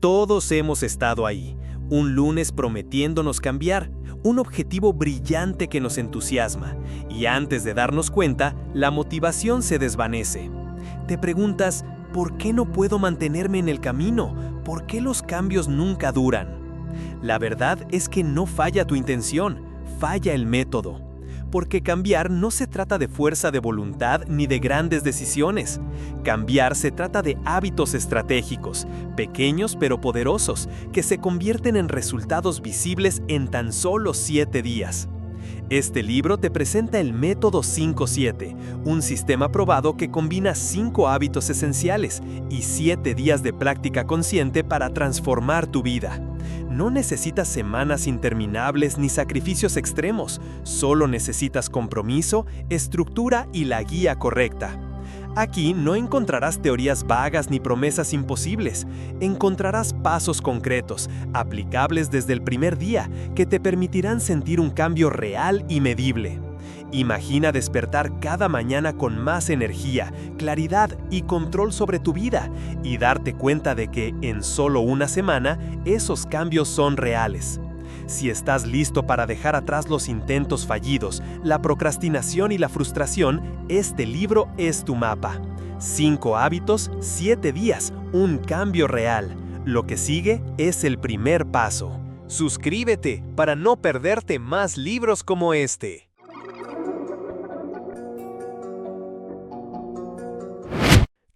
Todos hemos estado ahí, un lunes prometiéndonos cambiar, un objetivo brillante que nos entusiasma, y antes de darnos cuenta, la motivación se desvanece. Te preguntas, ¿por qué no puedo mantenerme en el camino? ¿Por qué los cambios nunca duran? La verdad es que no falla tu intención, falla el método. Porque cambiar no se trata de fuerza de voluntad ni de grandes decisiones. Cambiar se trata de hábitos estratégicos, pequeños pero poderosos, que se convierten en resultados visibles en tan solo 7 días. Este libro te presenta el método 5-7, un sistema probado que combina 5 hábitos esenciales y 7 días de práctica consciente para transformar tu vida. No necesitas semanas interminables ni sacrificios extremos, solo necesitas compromiso, estructura y la guía correcta. Aquí no encontrarás teorías vagas ni promesas imposibles. Encontrarás pasos concretos, aplicables desde el primer día, que te permitirán sentir un cambio real y medible. Imagina despertar cada mañana con más energía, claridad y control sobre tu vida y darte cuenta de que en solo una semana esos cambios son reales. Si estás listo para dejar atrás los intentos fallidos, la procrastinación y la frustración, este libro es tu mapa. 5 hábitos, 7 días, un cambio real. Lo que sigue es el primer paso. Suscríbete para no perderte más libros como este.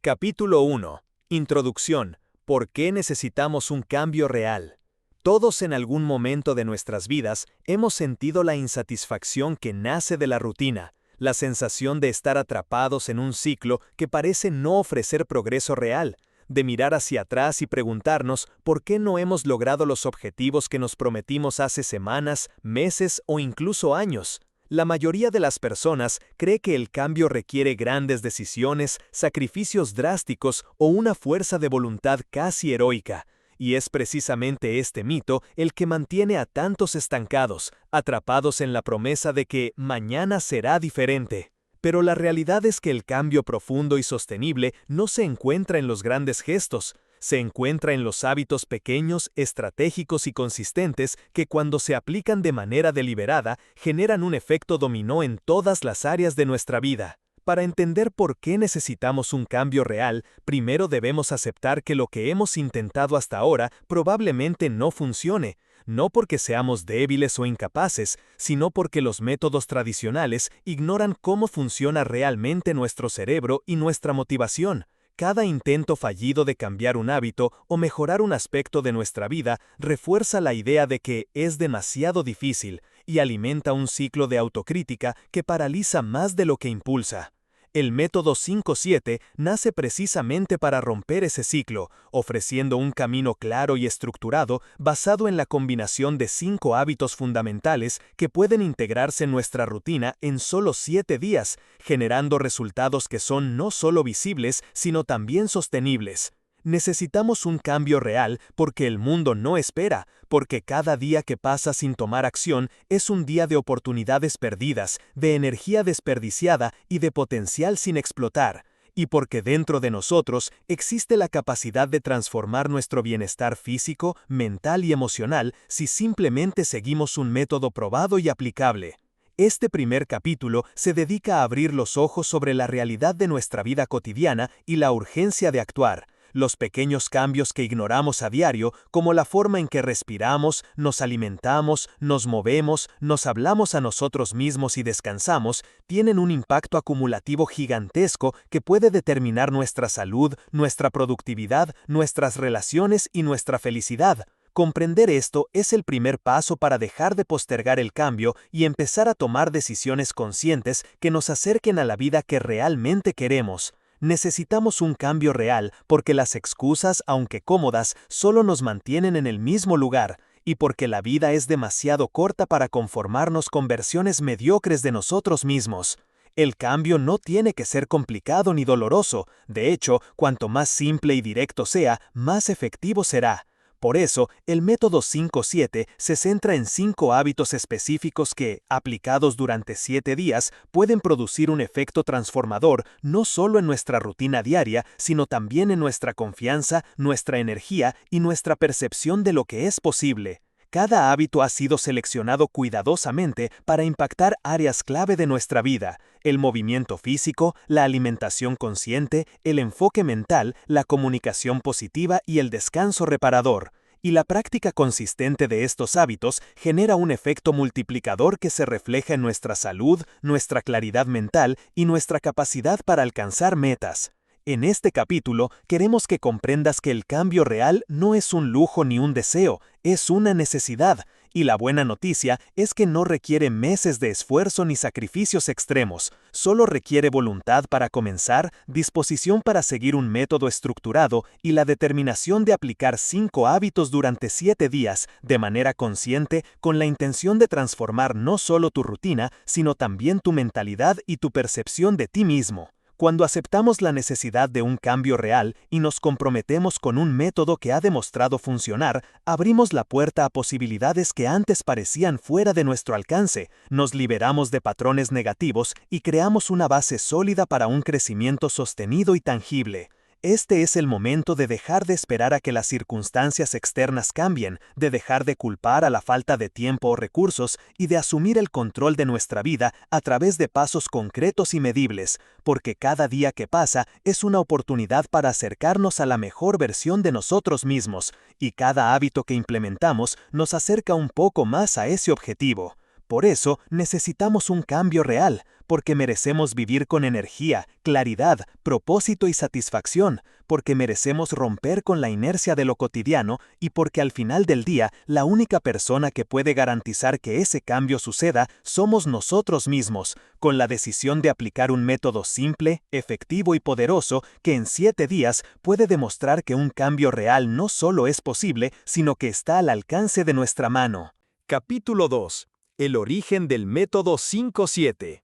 Capítulo 1. Introducción. ¿Por qué necesitamos un cambio real? Todos en algún momento de nuestras vidas hemos sentido la insatisfacción que nace de la rutina, la sensación de estar atrapados en un ciclo que parece no ofrecer progreso real, de mirar hacia atrás y preguntarnos por qué no hemos logrado los objetivos que nos prometimos hace semanas, meses o incluso años. La mayoría de las personas cree que el cambio requiere grandes decisiones, sacrificios drásticos o una fuerza de voluntad casi heroica. Y es precisamente este mito el que mantiene a tantos estancados, atrapados en la promesa de que mañana será diferente. Pero la realidad es que el cambio profundo y sostenible no se encuentra en los grandes gestos, se encuentra en los hábitos pequeños, estratégicos y consistentes que cuando se aplican de manera deliberada generan un efecto dominó en todas las áreas de nuestra vida. Para entender por qué necesitamos un cambio real, primero debemos aceptar que lo que hemos intentado hasta ahora probablemente no funcione, no porque seamos débiles o incapaces, sino porque los métodos tradicionales ignoran cómo funciona realmente nuestro cerebro y nuestra motivación. Cada intento fallido de cambiar un hábito o mejorar un aspecto de nuestra vida refuerza la idea de que es demasiado difícil y alimenta un ciclo de autocrítica que paraliza más de lo que impulsa. El método 5-7 nace precisamente para romper ese ciclo, ofreciendo un camino claro y estructurado basado en la combinación de 5 hábitos fundamentales que pueden integrarse en nuestra rutina en solo 7 días, generando resultados que son no solo visibles, sino también sostenibles. Necesitamos un cambio real porque el mundo no espera, porque cada día que pasa sin tomar acción es un día de oportunidades perdidas, de energía desperdiciada y de potencial sin explotar, y porque dentro de nosotros existe la capacidad de transformar nuestro bienestar físico, mental y emocional si simplemente seguimos un método probado y aplicable. Este primer capítulo se dedica a abrir los ojos sobre la realidad de nuestra vida cotidiana y la urgencia de actuar. Los pequeños cambios que ignoramos a diario, como la forma en que respiramos, nos alimentamos, nos movemos, nos hablamos a nosotros mismos y descansamos, tienen un impacto acumulativo gigantesco que puede determinar nuestra salud, nuestra productividad, nuestras relaciones y nuestra felicidad. Comprender esto es el primer paso para dejar de postergar el cambio y empezar a tomar decisiones conscientes que nos acerquen a la vida que realmente queremos. Necesitamos un cambio real porque las excusas, aunque cómodas, solo nos mantienen en el mismo lugar, y porque la vida es demasiado corta para conformarnos con versiones mediocres de nosotros mismos. El cambio no tiene que ser complicado ni doloroso, de hecho, cuanto más simple y directo sea, más efectivo será. Por eso, el método 5-7 se centra en 5 hábitos específicos que, aplicados durante 7 días, pueden producir un efecto transformador no solo en nuestra rutina diaria, sino también en nuestra confianza, nuestra energía y nuestra percepción de lo que es posible. Cada hábito ha sido seleccionado cuidadosamente para impactar áreas clave de nuestra vida: el movimiento físico, la alimentación consciente, el enfoque mental, la comunicación positiva y el descanso reparador. Y la práctica consistente de estos hábitos genera un efecto multiplicador que se refleja en nuestra salud, nuestra claridad mental y nuestra capacidad para alcanzar metas. En este capítulo queremos que comprendas que el cambio real no es un lujo ni un deseo, es una necesidad. Y la buena noticia es que no requiere meses de esfuerzo ni sacrificios extremos, solo requiere voluntad para comenzar, disposición para seguir un método estructurado y la determinación de aplicar 5 hábitos durante 7 días, de manera consciente, con la intención de transformar no solo tu rutina, sino también tu mentalidad y tu percepción de ti mismo. Cuando aceptamos la necesidad de un cambio real y nos comprometemos con un método que ha demostrado funcionar, abrimos la puerta a posibilidades que antes parecían fuera de nuestro alcance, nos liberamos de patrones negativos y creamos una base sólida para un crecimiento sostenido y tangible. Este es el momento de dejar de esperar a que las circunstancias externas cambien, de dejar de culpar a la falta de tiempo o recursos y de asumir el control de nuestra vida a través de pasos concretos y medibles, porque cada día que pasa es una oportunidad para acercarnos a la mejor versión de nosotros mismos, y cada hábito que implementamos nos acerca un poco más a ese objetivo. Por eso necesitamos un cambio real, porque merecemos vivir con energía, claridad, propósito y satisfacción, porque merecemos romper con la inercia de lo cotidiano y porque al final del día la única persona que puede garantizar que ese cambio suceda somos nosotros mismos, con la decisión de aplicar un método simple, efectivo y poderoso que en 7 días puede demostrar que un cambio real no solo es posible, sino que está al alcance de nuestra mano. Capítulo 2. El origen del método 5-7.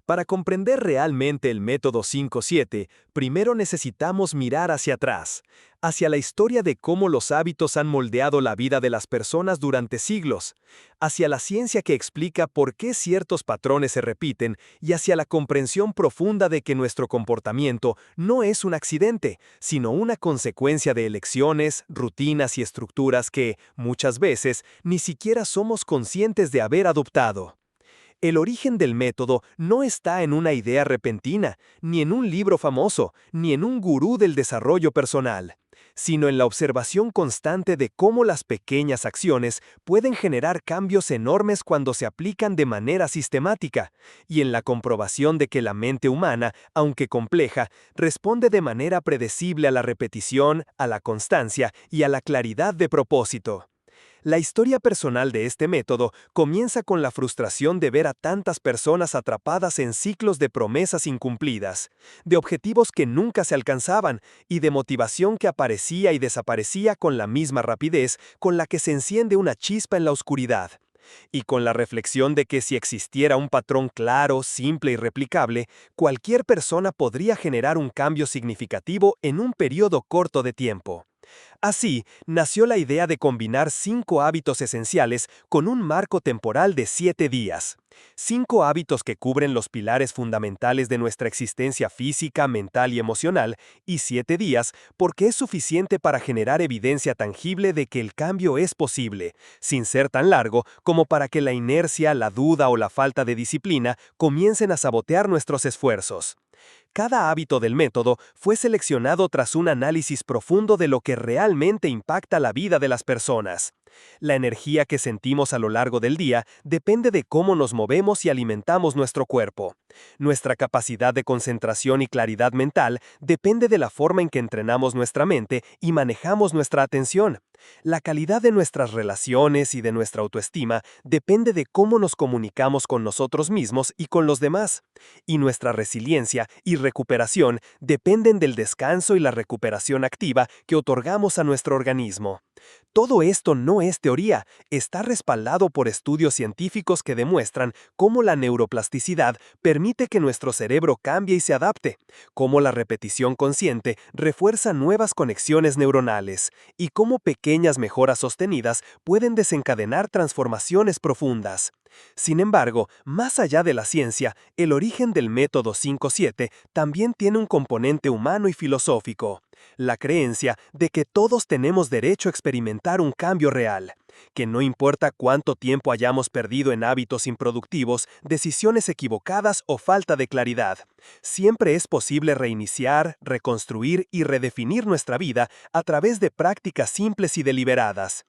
Para comprender realmente el método 5-7, primero necesitamos mirar hacia atrás, hacia la historia de cómo los hábitos han moldeado la vida de las personas durante siglos, hacia la ciencia que explica por qué ciertos patrones se repiten y hacia la comprensión profunda de que nuestro comportamiento no es un accidente, sino una consecuencia de elecciones, rutinas y estructuras que, muchas veces, ni siquiera somos conscientes de haber adoptado. El origen del método no está en una idea repentina, ni en un libro famoso, ni en un gurú del desarrollo personal, sino en la observación constante de cómo las pequeñas acciones pueden generar cambios enormes cuando se aplican de manera sistemática, y en la comprobación de que la mente humana, aunque compleja, responde de manera predecible a la repetición, a la constancia y a la claridad de propósito. La historia personal de este método comienza con la frustración de ver a tantas personas atrapadas en ciclos de promesas incumplidas, de objetivos que nunca se alcanzaban y de motivación que aparecía y desaparecía con la misma rapidez con la que se enciende una chispa en la oscuridad. Y con la reflexión de que si existiera un patrón claro, simple y replicable, cualquier persona podría generar un cambio significativo en un periodo corto de tiempo. Así, nació la idea de combinar 5 hábitos esenciales con un marco temporal de 7 días. 5 hábitos que cubren los pilares fundamentales de nuestra existencia física, mental y emocional, y 7 días porque es suficiente para generar evidencia tangible de que el cambio es posible, sin ser tan largo como para que la inercia, la duda o la falta de disciplina comiencen a sabotear nuestros esfuerzos. Cada hábito del método fue seleccionado tras un análisis profundo de lo que realmente impacta la vida de las personas. La energía que sentimos a lo largo del día depende de cómo nos movemos y alimentamos nuestro cuerpo. Nuestra capacidad de concentración y claridad mental depende de la forma en que entrenamos nuestra mente y manejamos nuestra atención. La calidad de nuestras relaciones y de nuestra autoestima depende de cómo nos comunicamos con nosotros mismos y con los demás. Y nuestra resiliencia y recuperación dependen del descanso y la recuperación activa que otorgamos a nuestro organismo. Todo esto no es teoría, está respaldado por estudios científicos que demuestran cómo la neuroplasticidad permite que nuestro cerebro cambie y se adapte, cómo la repetición consciente refuerza nuevas conexiones neuronales y cómo pequeñas mejoras sostenidas pueden desencadenar transformaciones profundas. Sin embargo, más allá de la ciencia, el origen del método 5-7 también tiene un componente humano y filosófico. La creencia de que todos tenemos derecho a experimentar un cambio real, que no importa cuánto tiempo hayamos perdido en hábitos improductivos, decisiones equivocadas o falta de claridad, siempre es posible reiniciar, reconstruir y redefinir nuestra vida a través de prácticas simples y deliberadas.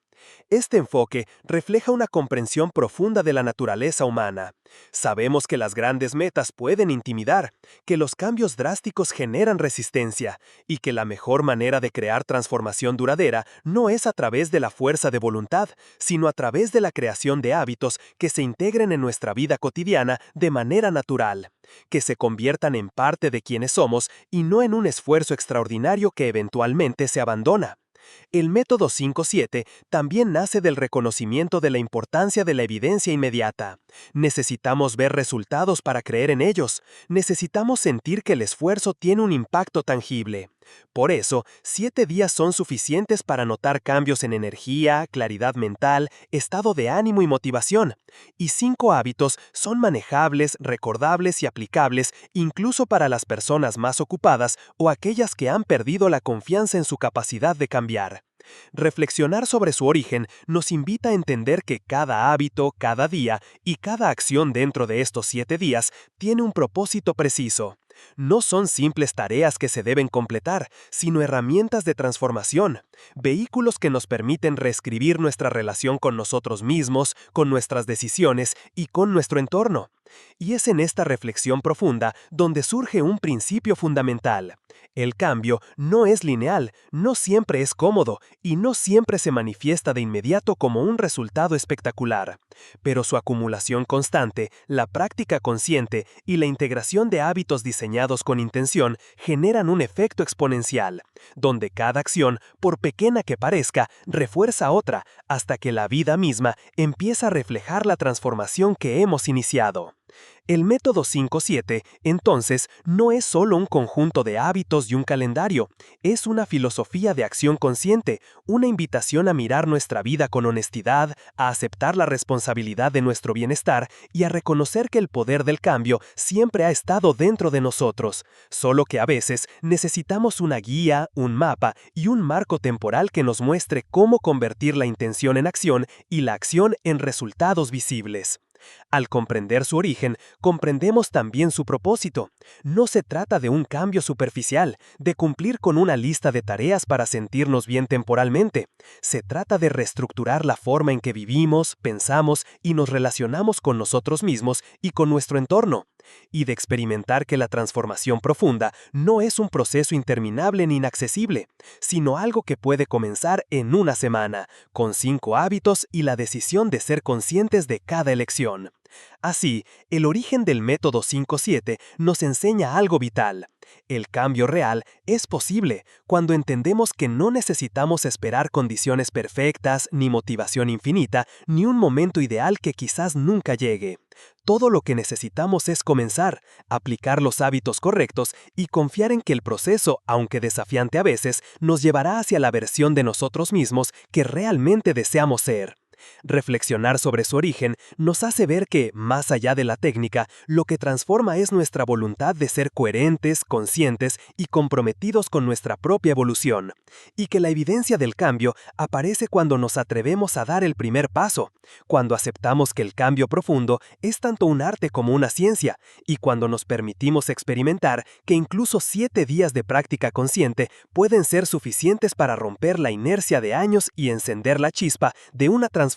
Este enfoque refleja una comprensión profunda de la naturaleza humana. Sabemos que las grandes metas pueden intimidar, que los cambios drásticos generan resistencia y que la mejor manera de crear transformación duradera no es a través de la fuerza de voluntad, sino a través de la creación de hábitos que se integren en nuestra vida cotidiana de manera natural, que se conviertan en parte de quienes somos y no en un esfuerzo extraordinario que eventualmente se abandona. El método 5-7 también nace del reconocimiento de la importancia de la evidencia inmediata. Necesitamos ver resultados para creer en ellos. Necesitamos sentir que el esfuerzo tiene un impacto tangible. Por eso, 7 días son suficientes para notar cambios en energía, claridad mental, estado de ánimo y motivación. Y 5 hábitos son manejables, recordables y aplicables incluso para las personas más ocupadas o aquellas que han perdido la confianza en su capacidad de cambiar. Reflexionar sobre su origen nos invita a entender que cada hábito, cada día y cada acción dentro de estos 7 días tiene un propósito preciso. No son simples tareas que se deben completar, sino herramientas de transformación, vehículos que nos permiten reescribir nuestra relación con nosotros mismos, con nuestras decisiones y con nuestro entorno. Y es en esta reflexión profunda donde surge un principio fundamental. El cambio no es lineal, no siempre es cómodo y no siempre se manifiesta de inmediato como un resultado espectacular. Pero su acumulación constante, la práctica consciente y la integración de hábitos diseñados con intención generan un efecto exponencial, donde cada acción, por pequeña que parezca, refuerza otra, hasta que la vida misma empieza a reflejar la transformación que hemos iniciado. El método 5-7, entonces, no es solo un conjunto de hábitos y un calendario, es una filosofía de acción consciente, una invitación a mirar nuestra vida con honestidad, a aceptar la responsabilidad de nuestro bienestar y a reconocer que el poder del cambio siempre ha estado dentro de nosotros, solo que a veces necesitamos una guía, un mapa y un marco temporal que nos muestre cómo convertir la intención en acción y la acción en resultados visibles. Al comprender su origen, comprendemos también su propósito. No se trata de un cambio superficial, de cumplir con una lista de tareas para sentirnos bien temporalmente. Se trata de reestructurar la forma en que vivimos, pensamos y nos relacionamos con nosotros mismos y con nuestro entorno. Y de experimentar que la transformación profunda no es un proceso interminable ni inaccesible, sino algo que puede comenzar en una semana, con 5 hábitos y la decisión de ser conscientes de cada elección. Así, el origen del método 5-7 nos enseña algo vital. El cambio real es posible cuando entendemos que no necesitamos esperar condiciones perfectas, ni motivación infinita, ni un momento ideal que quizás nunca llegue. Todo lo que necesitamos es comenzar, aplicar los hábitos correctos y confiar en que el proceso, aunque desafiante a veces, nos llevará hacia la versión de nosotros mismos que realmente deseamos ser. Reflexionar sobre su origen nos hace ver que, más allá de la técnica, lo que transforma es nuestra voluntad de ser coherentes, conscientes y comprometidos con nuestra propia evolución, y que la evidencia del cambio aparece cuando nos atrevemos a dar el primer paso, cuando aceptamos que el cambio profundo es tanto un arte como una ciencia, y cuando nos permitimos experimentar que incluso 7 días de práctica consciente pueden ser suficientes para romper la inercia de años y encender la chispa de una transformación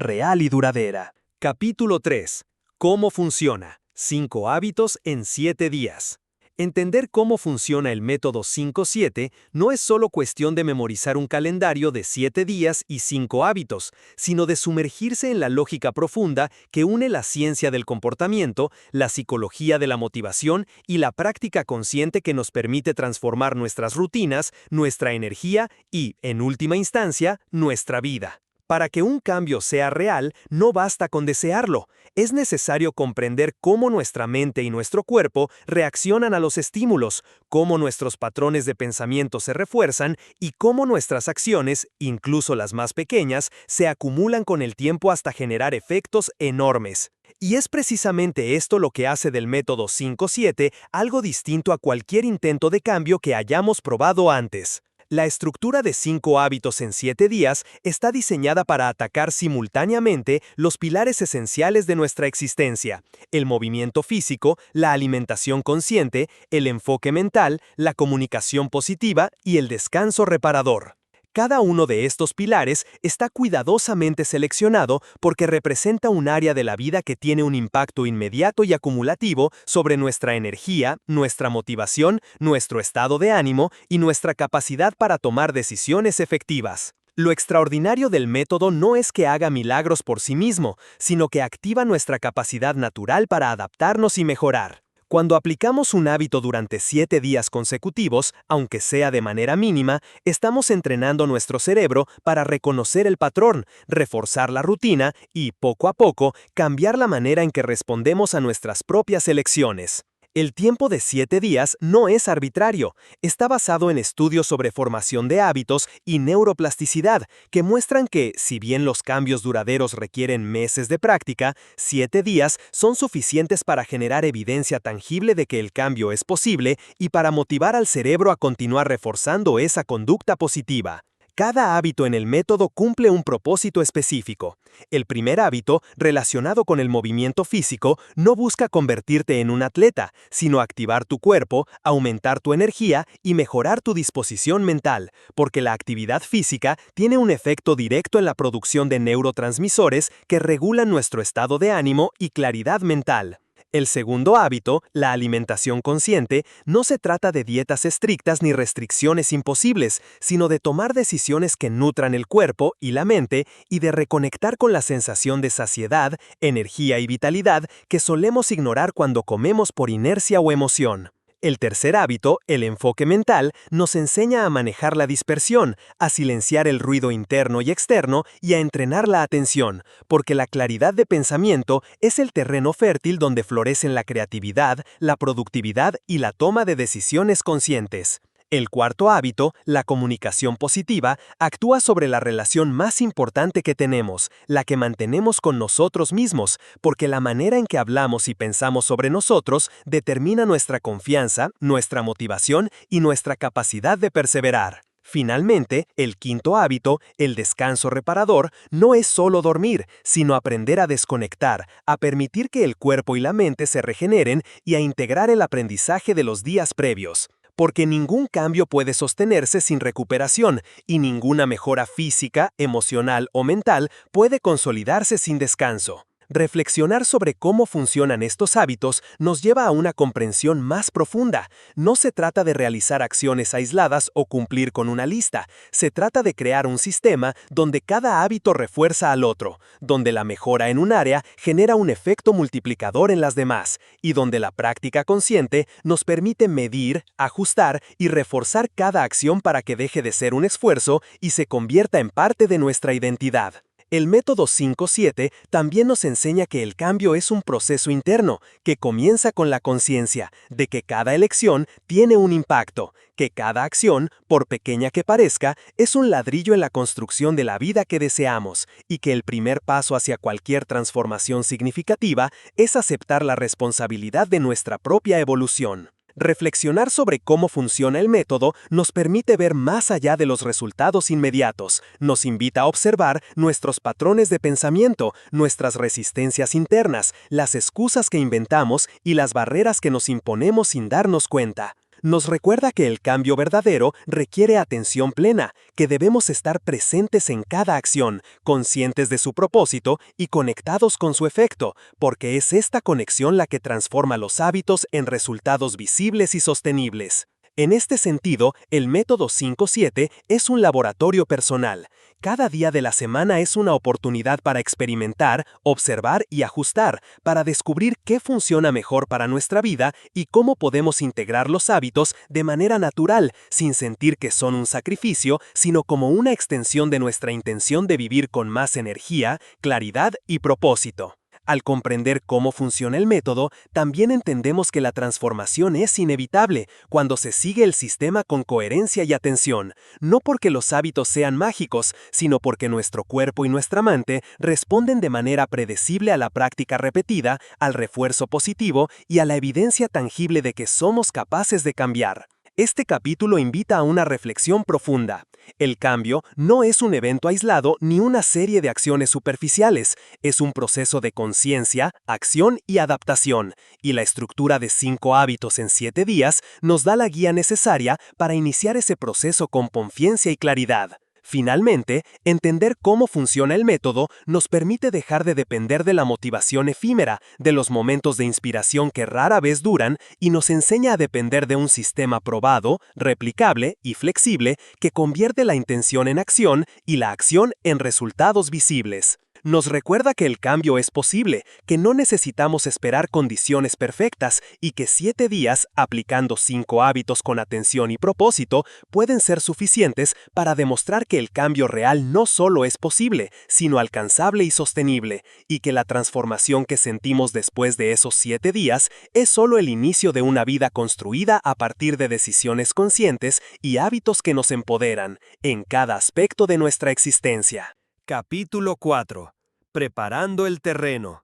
real y duradera. Capítulo 3. ¿Cómo funciona? 5 hábitos en 7 días. Entender cómo funciona el método 5-7 no es solo cuestión de memorizar un calendario de 7 días y 5 hábitos, sino de sumergirse en la lógica profunda que une la ciencia del comportamiento, la psicología de la motivación y la práctica consciente que nos permite transformar nuestras rutinas, nuestra energía y, en última instancia, nuestra vida. Para que un cambio sea real, no basta con desearlo. Es necesario comprender cómo nuestra mente y nuestro cuerpo reaccionan a los estímulos, cómo nuestros patrones de pensamiento se refuerzan y cómo nuestras acciones, incluso las más pequeñas, se acumulan con el tiempo hasta generar efectos enormes. Y es precisamente esto lo que hace del método 5-7 algo distinto a cualquier intento de cambio que hayamos probado antes. La estructura de 5 hábitos en 7 días está diseñada para atacar simultáneamente los pilares esenciales de nuestra existencia: el movimiento físico, la alimentación consciente, el enfoque mental, la comunicación positiva y el descanso reparador. Cada uno de estos pilares está cuidadosamente seleccionado porque representa un área de la vida que tiene un impacto inmediato y acumulativo sobre nuestra energía, nuestra motivación, nuestro estado de ánimo y nuestra capacidad para tomar decisiones efectivas. Lo extraordinario del método no es que haga milagros por sí mismo, sino que activa nuestra capacidad natural para adaptarnos y mejorar. Cuando aplicamos un hábito durante 7 días consecutivos, aunque sea de manera mínima, estamos entrenando nuestro cerebro para reconocer el patrón, reforzar la rutina y, poco a poco, cambiar la manera en que respondemos a nuestras propias elecciones. El tiempo de 7 días no es arbitrario, está basado en estudios sobre formación de hábitos y neuroplasticidad que muestran que, si bien los cambios duraderos requieren meses de práctica, 7 días son suficientes para generar evidencia tangible de que el cambio es posible y para motivar al cerebro a continuar reforzando esa conducta positiva. Cada hábito en el método cumple un propósito específico. El primer hábito, relacionado con el movimiento físico, no busca convertirte en un atleta, sino activar tu cuerpo, aumentar tu energía y mejorar tu disposición mental, porque la actividad física tiene un efecto directo en la producción de neurotransmisores que regulan nuestro estado de ánimo y claridad mental. El segundo hábito, la alimentación consciente, no se trata de dietas estrictas ni restricciones imposibles, sino de tomar decisiones que nutran el cuerpo y la mente y de reconectar con la sensación de saciedad, energía y vitalidad que solemos ignorar cuando comemos por inercia o emoción. El tercer hábito, el enfoque mental, nos enseña a manejar la dispersión, a silenciar el ruido interno y externo y a entrenar la atención, porque la claridad de pensamiento es el terreno fértil donde florecen la creatividad, la productividad y la toma de decisiones conscientes. El cuarto hábito, la comunicación positiva, actúa sobre la relación más importante que tenemos, la que mantenemos con nosotros mismos, porque la manera en que hablamos y pensamos sobre nosotros determina nuestra confianza, nuestra motivación y nuestra capacidad de perseverar. Finalmente, el quinto hábito, el descanso reparador, no es solo dormir, sino aprender a desconectar, a permitir que el cuerpo y la mente se regeneren y a integrar el aprendizaje de los días previos. Porque ningún cambio puede sostenerse sin recuperación y ninguna mejora física, emocional o mental puede consolidarse sin descanso. Reflexionar sobre cómo funcionan estos hábitos nos lleva a una comprensión más profunda. No se trata de realizar acciones aisladas o cumplir con una lista. Se trata de crear un sistema donde cada hábito refuerza al otro, donde la mejora en un área genera un efecto multiplicador en las demás, y donde la práctica consciente nos permite medir, ajustar y reforzar cada acción para que deje de ser un esfuerzo y se convierta en parte de nuestra identidad. El método 5-7 también nos enseña que el cambio es un proceso interno, que comienza con la conciencia de que cada elección tiene un impacto, que cada acción, por pequeña que parezca, es un ladrillo en la construcción de la vida que deseamos, y que el primer paso hacia cualquier transformación significativa es aceptar la responsabilidad de nuestra propia evolución. Reflexionar sobre cómo funciona el método nos permite ver más allá de los resultados inmediatos, nos invita a observar nuestros patrones de pensamiento, nuestras resistencias internas, las excusas que inventamos y las barreras que nos imponemos sin darnos cuenta. Nos recuerda que el cambio verdadero requiere atención plena, que debemos estar presentes en cada acción, conscientes de su propósito y conectados con su efecto, porque es esta conexión la que transforma los hábitos en resultados visibles y sostenibles. En este sentido, el método 5-7 es un laboratorio personal. Cada día de la semana es una oportunidad para experimentar, observar y ajustar, para descubrir qué funciona mejor para nuestra vida y cómo podemos integrar los hábitos de manera natural, sin sentir que son un sacrificio, sino como una extensión de nuestra intención de vivir con más energía, claridad y propósito. Al comprender cómo funciona el método, también entendemos que la transformación es inevitable cuando se sigue el sistema con coherencia y atención, no porque los hábitos sean mágicos, sino porque nuestro cuerpo y nuestra mente responden de manera predecible a la práctica repetida, al refuerzo positivo y a la evidencia tangible de que somos capaces de cambiar. Este capítulo invita a una reflexión profunda. El cambio no es un evento aislado ni una serie de acciones superficiales, es un proceso de conciencia, acción y adaptación, y la estructura de 5 hábitos en 7 días nos da la guía necesaria para iniciar ese proceso con confianza y claridad. Finalmente, entender cómo funciona el método nos permite dejar de depender de la motivación efímera, de los momentos de inspiración que rara vez duran, y nos enseña a depender de un sistema probado, replicable y flexible que convierte la intención en acción y la acción en resultados visibles. Nos recuerda que el cambio es posible, que no necesitamos esperar condiciones perfectas y que 7 días, aplicando 5 hábitos con atención y propósito, pueden ser suficientes para demostrar que el cambio real no solo es posible, sino alcanzable y sostenible, y que la transformación que sentimos después de esos 7 días es solo el inicio de una vida construida a partir de decisiones conscientes y hábitos que nos empoderan en cada aspecto de nuestra existencia. Capítulo 4. Preparando el terreno.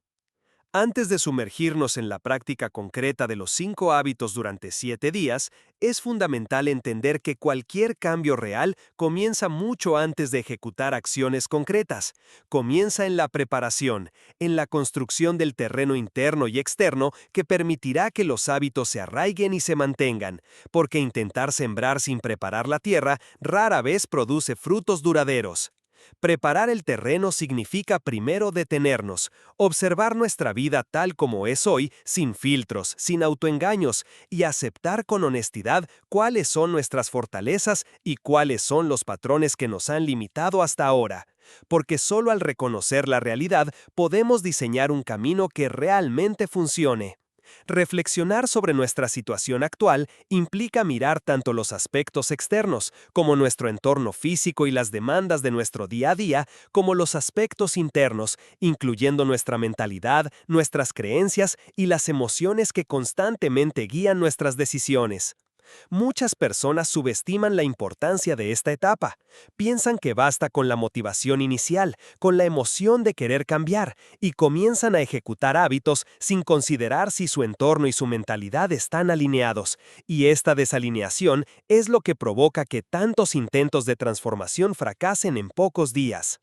Antes de sumergirnos en la práctica concreta de los 5 hábitos durante 7 días, es fundamental entender que cualquier cambio real comienza mucho antes de ejecutar acciones concretas. Comienza en la preparación, en la construcción del terreno interno y externo que permitirá que los hábitos se arraiguen y se mantengan, porque intentar sembrar sin preparar la tierra rara vez produce frutos duraderos. Preparar el terreno significa primero detenernos, observar nuestra vida tal como es hoy, sin filtros, sin autoengaños, y aceptar con honestidad cuáles son nuestras fortalezas y cuáles son los patrones que nos han limitado hasta ahora. Porque solo al reconocer la realidad podemos diseñar un camino que realmente funcione. Reflexionar sobre nuestra situación actual implica mirar tanto los aspectos externos, como nuestro entorno físico y las demandas de nuestro día a día, como los aspectos internos, incluyendo nuestra mentalidad, nuestras creencias y las emociones que constantemente guían nuestras decisiones. Muchas personas subestiman la importancia de esta etapa. Piensan que basta con la motivación inicial, con la emoción de querer cambiar, y comienzan a ejecutar hábitos sin considerar si su entorno y su mentalidad están alineados. Y esta desalineación es lo que provoca que tantos intentos de transformación fracasen en pocos días.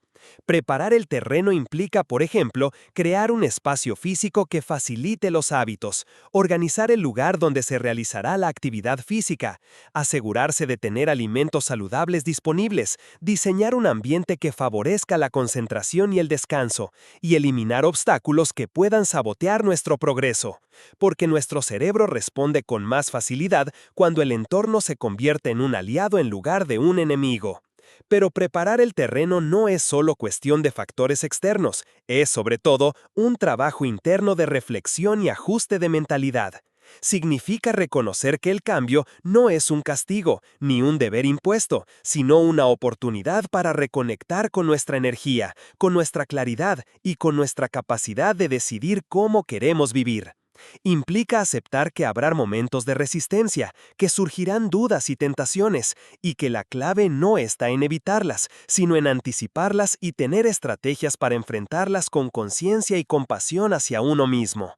Preparar el terreno implica, por ejemplo, crear un espacio físico que facilite los hábitos, organizar el lugar donde se realizará la actividad física, asegurarse de tener alimentos saludables disponibles, diseñar un ambiente que favorezca la concentración y el descanso, y eliminar obstáculos que puedan sabotear nuestro progreso. Porque nuestro cerebro responde con más facilidad cuando el entorno se convierte en un aliado en lugar de un enemigo. Pero preparar el terreno no es solo cuestión de factores externos, es sobre todo un trabajo interno de reflexión y ajuste de mentalidad. Significa reconocer que el cambio no es un castigo, ni un deber impuesto, sino una oportunidad para reconectar con nuestra energía, con nuestra claridad y con nuestra capacidad de decidir cómo queremos vivir. Implica aceptar que habrá momentos de resistencia, que surgirán dudas y tentaciones, y que la clave no está en evitarlas, sino en anticiparlas y tener estrategias para enfrentarlas con conciencia y compasión hacia uno mismo.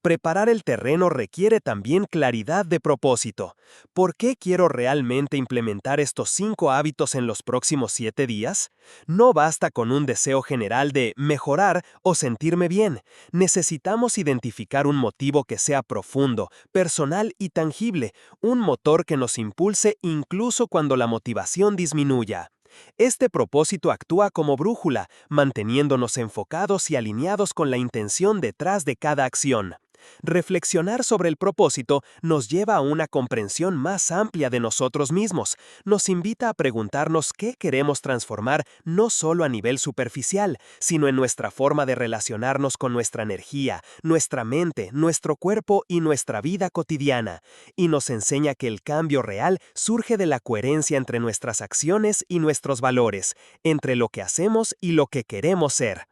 Preparar el terreno requiere también claridad de propósito. ¿Por qué quiero realmente implementar estos 5 hábitos en los próximos 7 días? No basta con un deseo general de mejorar o sentirme bien. Necesitamos identificar un motivo que sea profundo, personal y tangible, un motor que nos impulse incluso cuando la motivación disminuya. Este propósito actúa como brújula, manteniéndonos enfocados y alineados con la intención detrás de cada acción. Reflexionar sobre el propósito nos lleva a una comprensión más amplia de nosotros mismos, nos invita a preguntarnos qué queremos transformar no solo a nivel superficial, sino en nuestra forma de relacionarnos con nuestra energía, nuestra mente, nuestro cuerpo y nuestra vida cotidiana, y nos enseña que el cambio real surge de la coherencia entre nuestras acciones y nuestros valores, entre lo que hacemos y lo que queremos ser.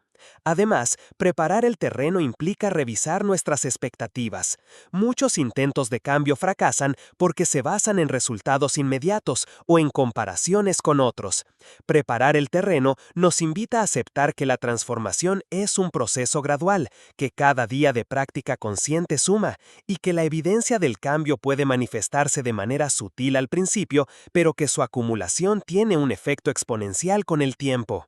Además, preparar el terreno implica revisar nuestras expectativas. Muchos intentos de cambio fracasan porque se basan en resultados inmediatos o en comparaciones con otros. Preparar el terreno nos invita a aceptar que la transformación es un proceso gradual, que cada día de práctica consciente suma y que la evidencia del cambio puede manifestarse de manera sutil al principio, pero que su acumulación tiene un efecto exponencial con el tiempo.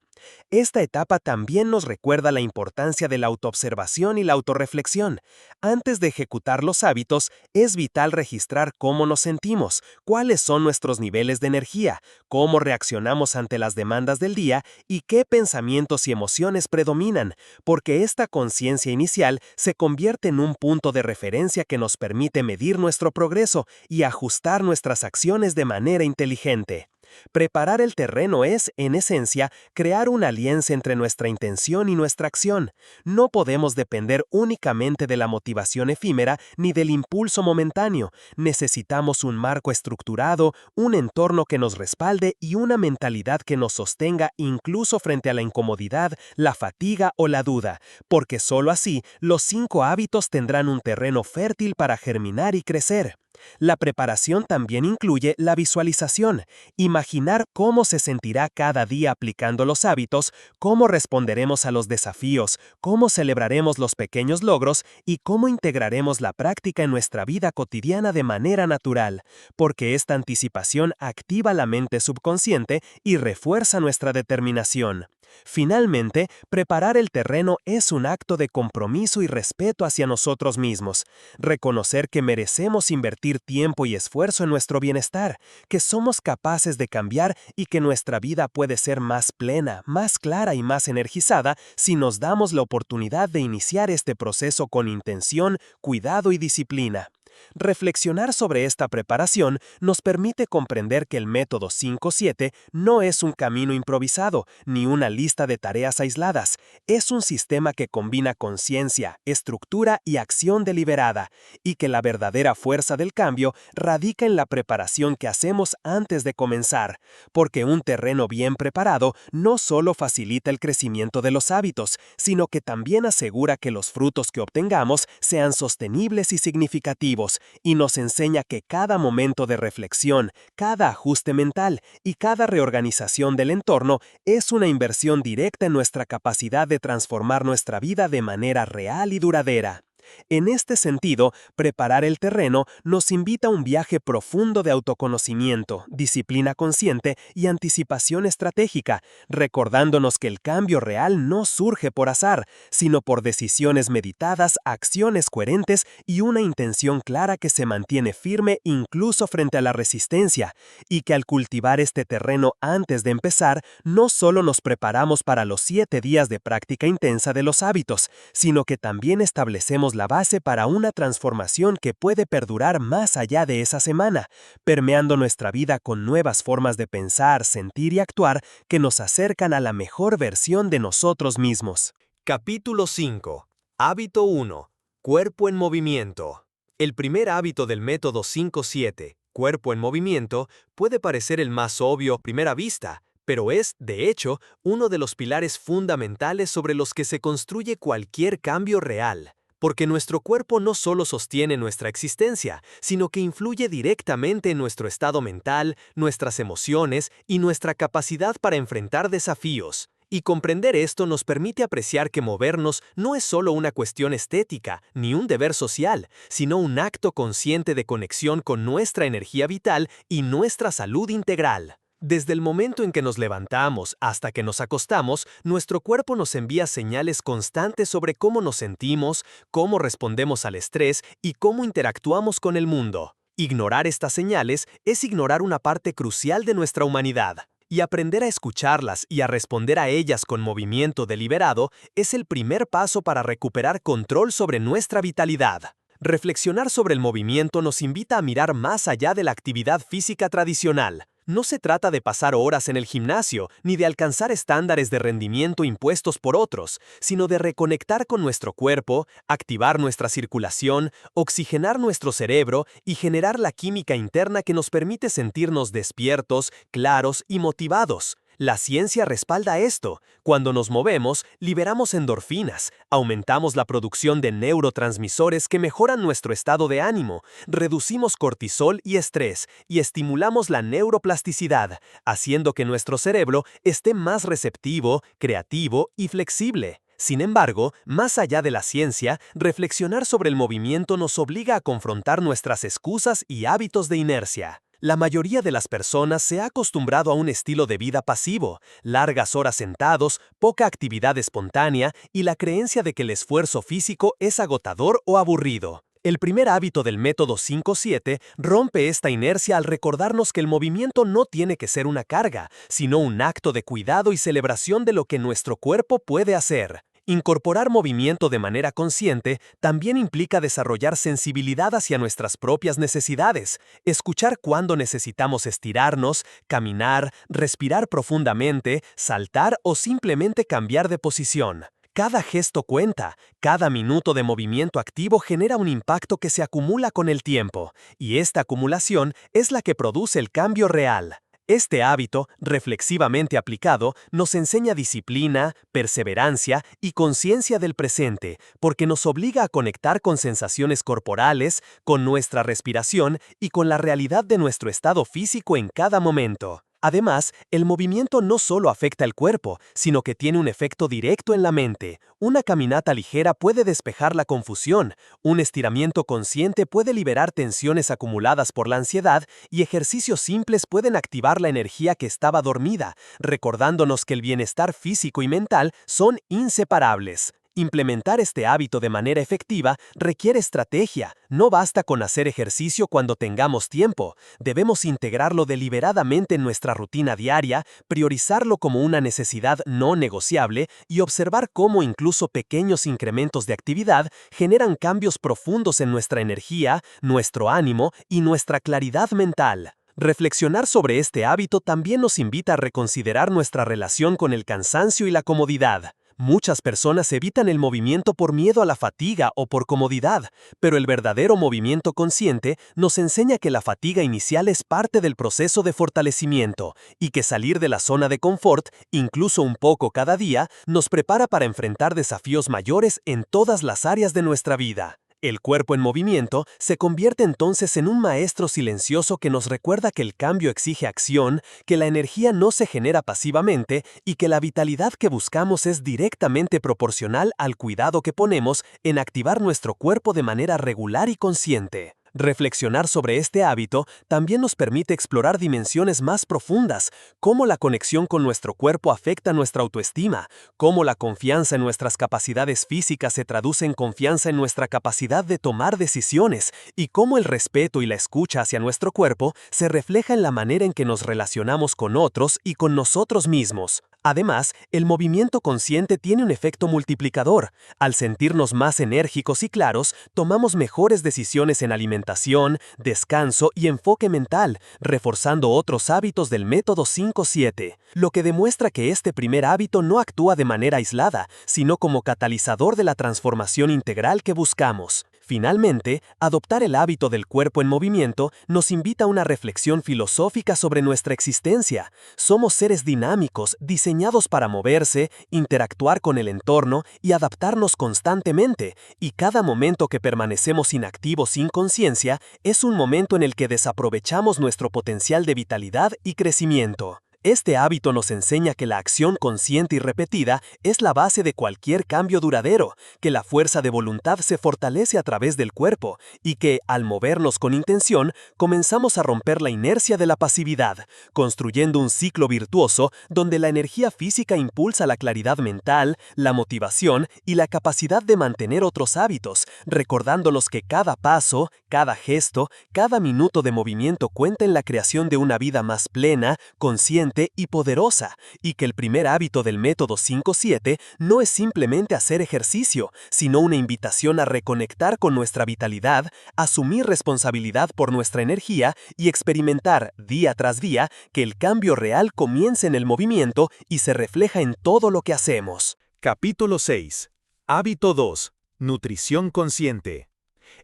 Esta etapa también nos recuerda la importancia de la autoobservación y la autorreflexión. Antes de ejecutar los hábitos, es vital registrar cómo nos sentimos, cuáles son nuestros niveles de energía, cómo reaccionamos ante las demandas del día y qué pensamientos y emociones predominan, porque esta conciencia inicial se convierte en un punto de referencia que nos permite medir nuestro progreso y ajustar nuestras acciones de manera inteligente. Preparar el terreno es, en esencia, crear una alianza entre nuestra intención y nuestra acción. No podemos depender únicamente de la motivación efímera ni del impulso momentáneo. Necesitamos un marco estructurado, un entorno que nos respalde y una mentalidad que nos sostenga incluso frente a la incomodidad, la fatiga o la duda, porque solo así los 5 hábitos tendrán un terreno fértil para germinar y crecer. La preparación también incluye la visualización, imaginar cómo se sentirá cada día aplicando los hábitos, cómo responderemos a los desafíos, cómo celebraremos los pequeños logros y cómo integraremos la práctica en nuestra vida cotidiana de manera natural, porque esta anticipación activa la mente subconsciente y refuerza nuestra determinación. Finalmente, preparar el terreno es un acto de compromiso y respeto hacia nosotros mismos. Reconocer que merecemos invertir tiempo y esfuerzo en nuestro bienestar, que somos capaces de cambiar y que nuestra vida puede ser más plena, más clara y más energizada si nos damos la oportunidad de iniciar este proceso con intención, cuidado y disciplina. Reflexionar sobre esta preparación nos permite comprender que el método 5-7 no es un camino improvisado, ni una lista de tareas aisladas. Es un sistema que combina conciencia, estructura y acción deliberada, y que la verdadera fuerza del cambio radica en la preparación que hacemos antes de comenzar, porque un terreno bien preparado no solo facilita el crecimiento de los hábitos, sino que también asegura que los frutos que obtengamos sean sostenibles y significativos, y nos enseña que cada momento de reflexión, cada ajuste mental y cada reorganización del entorno es una inversión directa en nuestra capacidad de transformar nuestra vida de manera real y duradera. En este sentido, preparar el terreno nos invita a un viaje profundo de autoconocimiento, disciplina consciente y anticipación estratégica, recordándonos que el cambio real no surge por azar, sino por decisiones meditadas, acciones coherentes y una intención clara que se mantiene firme incluso frente a la resistencia, y que al cultivar este terreno antes de empezar, no solo nos preparamos para los 7 días de práctica intensa de los hábitos, sino que también establecemos la base para una transformación que puede perdurar más allá de esa semana, permeando nuestra vida con nuevas formas de pensar, sentir y actuar que nos acercan a la mejor versión de nosotros mismos. Capítulo 5. Hábito 1. Cuerpo en movimiento. El primer hábito del método 5-7, cuerpo en movimiento, puede parecer el más obvio a primera vista, pero es, de hecho, uno de los pilares fundamentales sobre los que se construye cualquier cambio real. Porque nuestro cuerpo no solo sostiene nuestra existencia, sino que influye directamente en nuestro estado mental, nuestras emociones y nuestra capacidad para enfrentar desafíos. Y comprender esto nos permite apreciar que movernos no es solo una cuestión estética, ni un deber social, sino un acto consciente de conexión con nuestra energía vital y nuestra salud integral. Desde el momento en que nos levantamos hasta que nos acostamos, nuestro cuerpo nos envía señales constantes sobre cómo nos sentimos, cómo respondemos al estrés y cómo interactuamos con el mundo. Ignorar estas señales es ignorar una parte crucial de nuestra humanidad. Y aprender a escucharlas y a responder a ellas con movimiento deliberado es el primer paso para recuperar control sobre nuestra vitalidad. Reflexionar sobre el movimiento nos invita a mirar más allá de la actividad física tradicional. No se trata de pasar horas en el gimnasio, ni de alcanzar estándares de rendimiento impuestos por otros, sino de reconectar con nuestro cuerpo, activar nuestra circulación, oxigenar nuestro cerebro y generar la química interna que nos permite sentirnos despiertos, claros y motivados. La ciencia respalda esto. Cuando nos movemos, liberamos endorfinas, aumentamos la producción de neurotransmisores que mejoran nuestro estado de ánimo, reducimos cortisol y estrés y estimulamos la neuroplasticidad, haciendo que nuestro cerebro esté más receptivo, creativo y flexible. Sin embargo, más allá de la ciencia, reflexionar sobre el movimiento nos obliga a confrontar nuestras excusas y hábitos de inercia. La mayoría de las personas se ha acostumbrado a un estilo de vida pasivo, largas horas sentados, poca actividad espontánea y la creencia de que el esfuerzo físico es agotador o aburrido. El primer hábito del método 5-7 rompe esta inercia al recordarnos que el movimiento no tiene que ser una carga, sino un acto de cuidado y celebración de lo que nuestro cuerpo puede hacer. Incorporar movimiento de manera consciente también implica desarrollar sensibilidad hacia nuestras propias necesidades, escuchar cuándo necesitamos estirarnos, caminar, respirar profundamente, saltar o simplemente cambiar de posición. Cada gesto cuenta, cada minuto de movimiento activo genera un impacto que se acumula con el tiempo, y esta acumulación es la que produce el cambio real. Este hábito, reflexivamente aplicado, nos enseña disciplina, perseverancia y conciencia del presente, porque nos obliga a conectar con sensaciones corporales, con nuestra respiración y con la realidad de nuestro estado físico en cada momento. Además, el movimiento no solo afecta el cuerpo, sino que tiene un efecto directo en la mente. Una caminata ligera puede despejar la confusión, un estiramiento consciente puede liberar tensiones acumuladas por la ansiedad y ejercicios simples pueden activar la energía que estaba dormida, recordándonos que el bienestar físico y mental son inseparables. Implementar este hábito de manera efectiva requiere estrategia. No basta con hacer ejercicio cuando tengamos tiempo. Debemos integrarlo deliberadamente en nuestra rutina diaria, priorizarlo como una necesidad no negociable y observar cómo incluso pequeños incrementos de actividad generan cambios profundos en nuestra energía, nuestro ánimo y nuestra claridad mental. Reflexionar sobre este hábito también nos invita a reconsiderar nuestra relación con el cansancio y la comodidad. Muchas personas evitan el movimiento por miedo a la fatiga o por comodidad, pero el verdadero movimiento consciente nos enseña que la fatiga inicial es parte del proceso de fortalecimiento y que salir de la zona de confort, incluso un poco cada día, nos prepara para enfrentar desafíos mayores en todas las áreas de nuestra vida. El cuerpo en movimiento se convierte entonces en un maestro silencioso que nos recuerda que el cambio exige acción, que la energía no se genera pasivamente y que la vitalidad que buscamos es directamente proporcional al cuidado que ponemos en activar nuestro cuerpo de manera regular y consciente. Reflexionar sobre este hábito también nos permite explorar dimensiones más profundas, cómo la conexión con nuestro cuerpo afecta nuestra autoestima, cómo la confianza en nuestras capacidades físicas se traduce en confianza en nuestra capacidad de tomar decisiones y cómo el respeto y la escucha hacia nuestro cuerpo se refleja en la manera en que nos relacionamos con otros y con nosotros mismos. Además, el movimiento consciente tiene un efecto multiplicador. Al sentirnos más enérgicos y claros, tomamos mejores decisiones en alimentación, descanso y enfoque mental, reforzando otros hábitos del método 5-7, lo que demuestra que este primer hábito no actúa de manera aislada, sino como catalizador de la transformación integral que buscamos. Finalmente, adoptar el hábito del cuerpo en movimiento nos invita a una reflexión filosófica sobre nuestra existencia. Somos seres dinámicos, diseñados para moverse, interactuar con el entorno y adaptarnos constantemente, y cada momento que permanecemos inactivos sin conciencia es un momento en el que desaprovechamos nuestro potencial de vitalidad y crecimiento. Este hábito nos enseña que la acción consciente y repetida es la base de cualquier cambio duradero, que la fuerza de voluntad se fortalece a través del cuerpo y que, al movernos con intención, comenzamos a romper la inercia de la pasividad, construyendo un ciclo virtuoso donde la energía física impulsa la claridad mental, la motivación y la capacidad de mantener otros hábitos, recordándolos que cada paso, cada gesto, cada minuto de movimiento cuenta en la creación de una vida más plena, consciente y poderosa, y que el primer hábito del método 5-7 no es simplemente hacer ejercicio, sino una invitación a reconectar con nuestra vitalidad, asumir responsabilidad por nuestra energía y experimentar día tras día que el cambio real comienza en el movimiento y se refleja en todo lo que hacemos. Capítulo 6. Hábito 2. Nutrición consciente.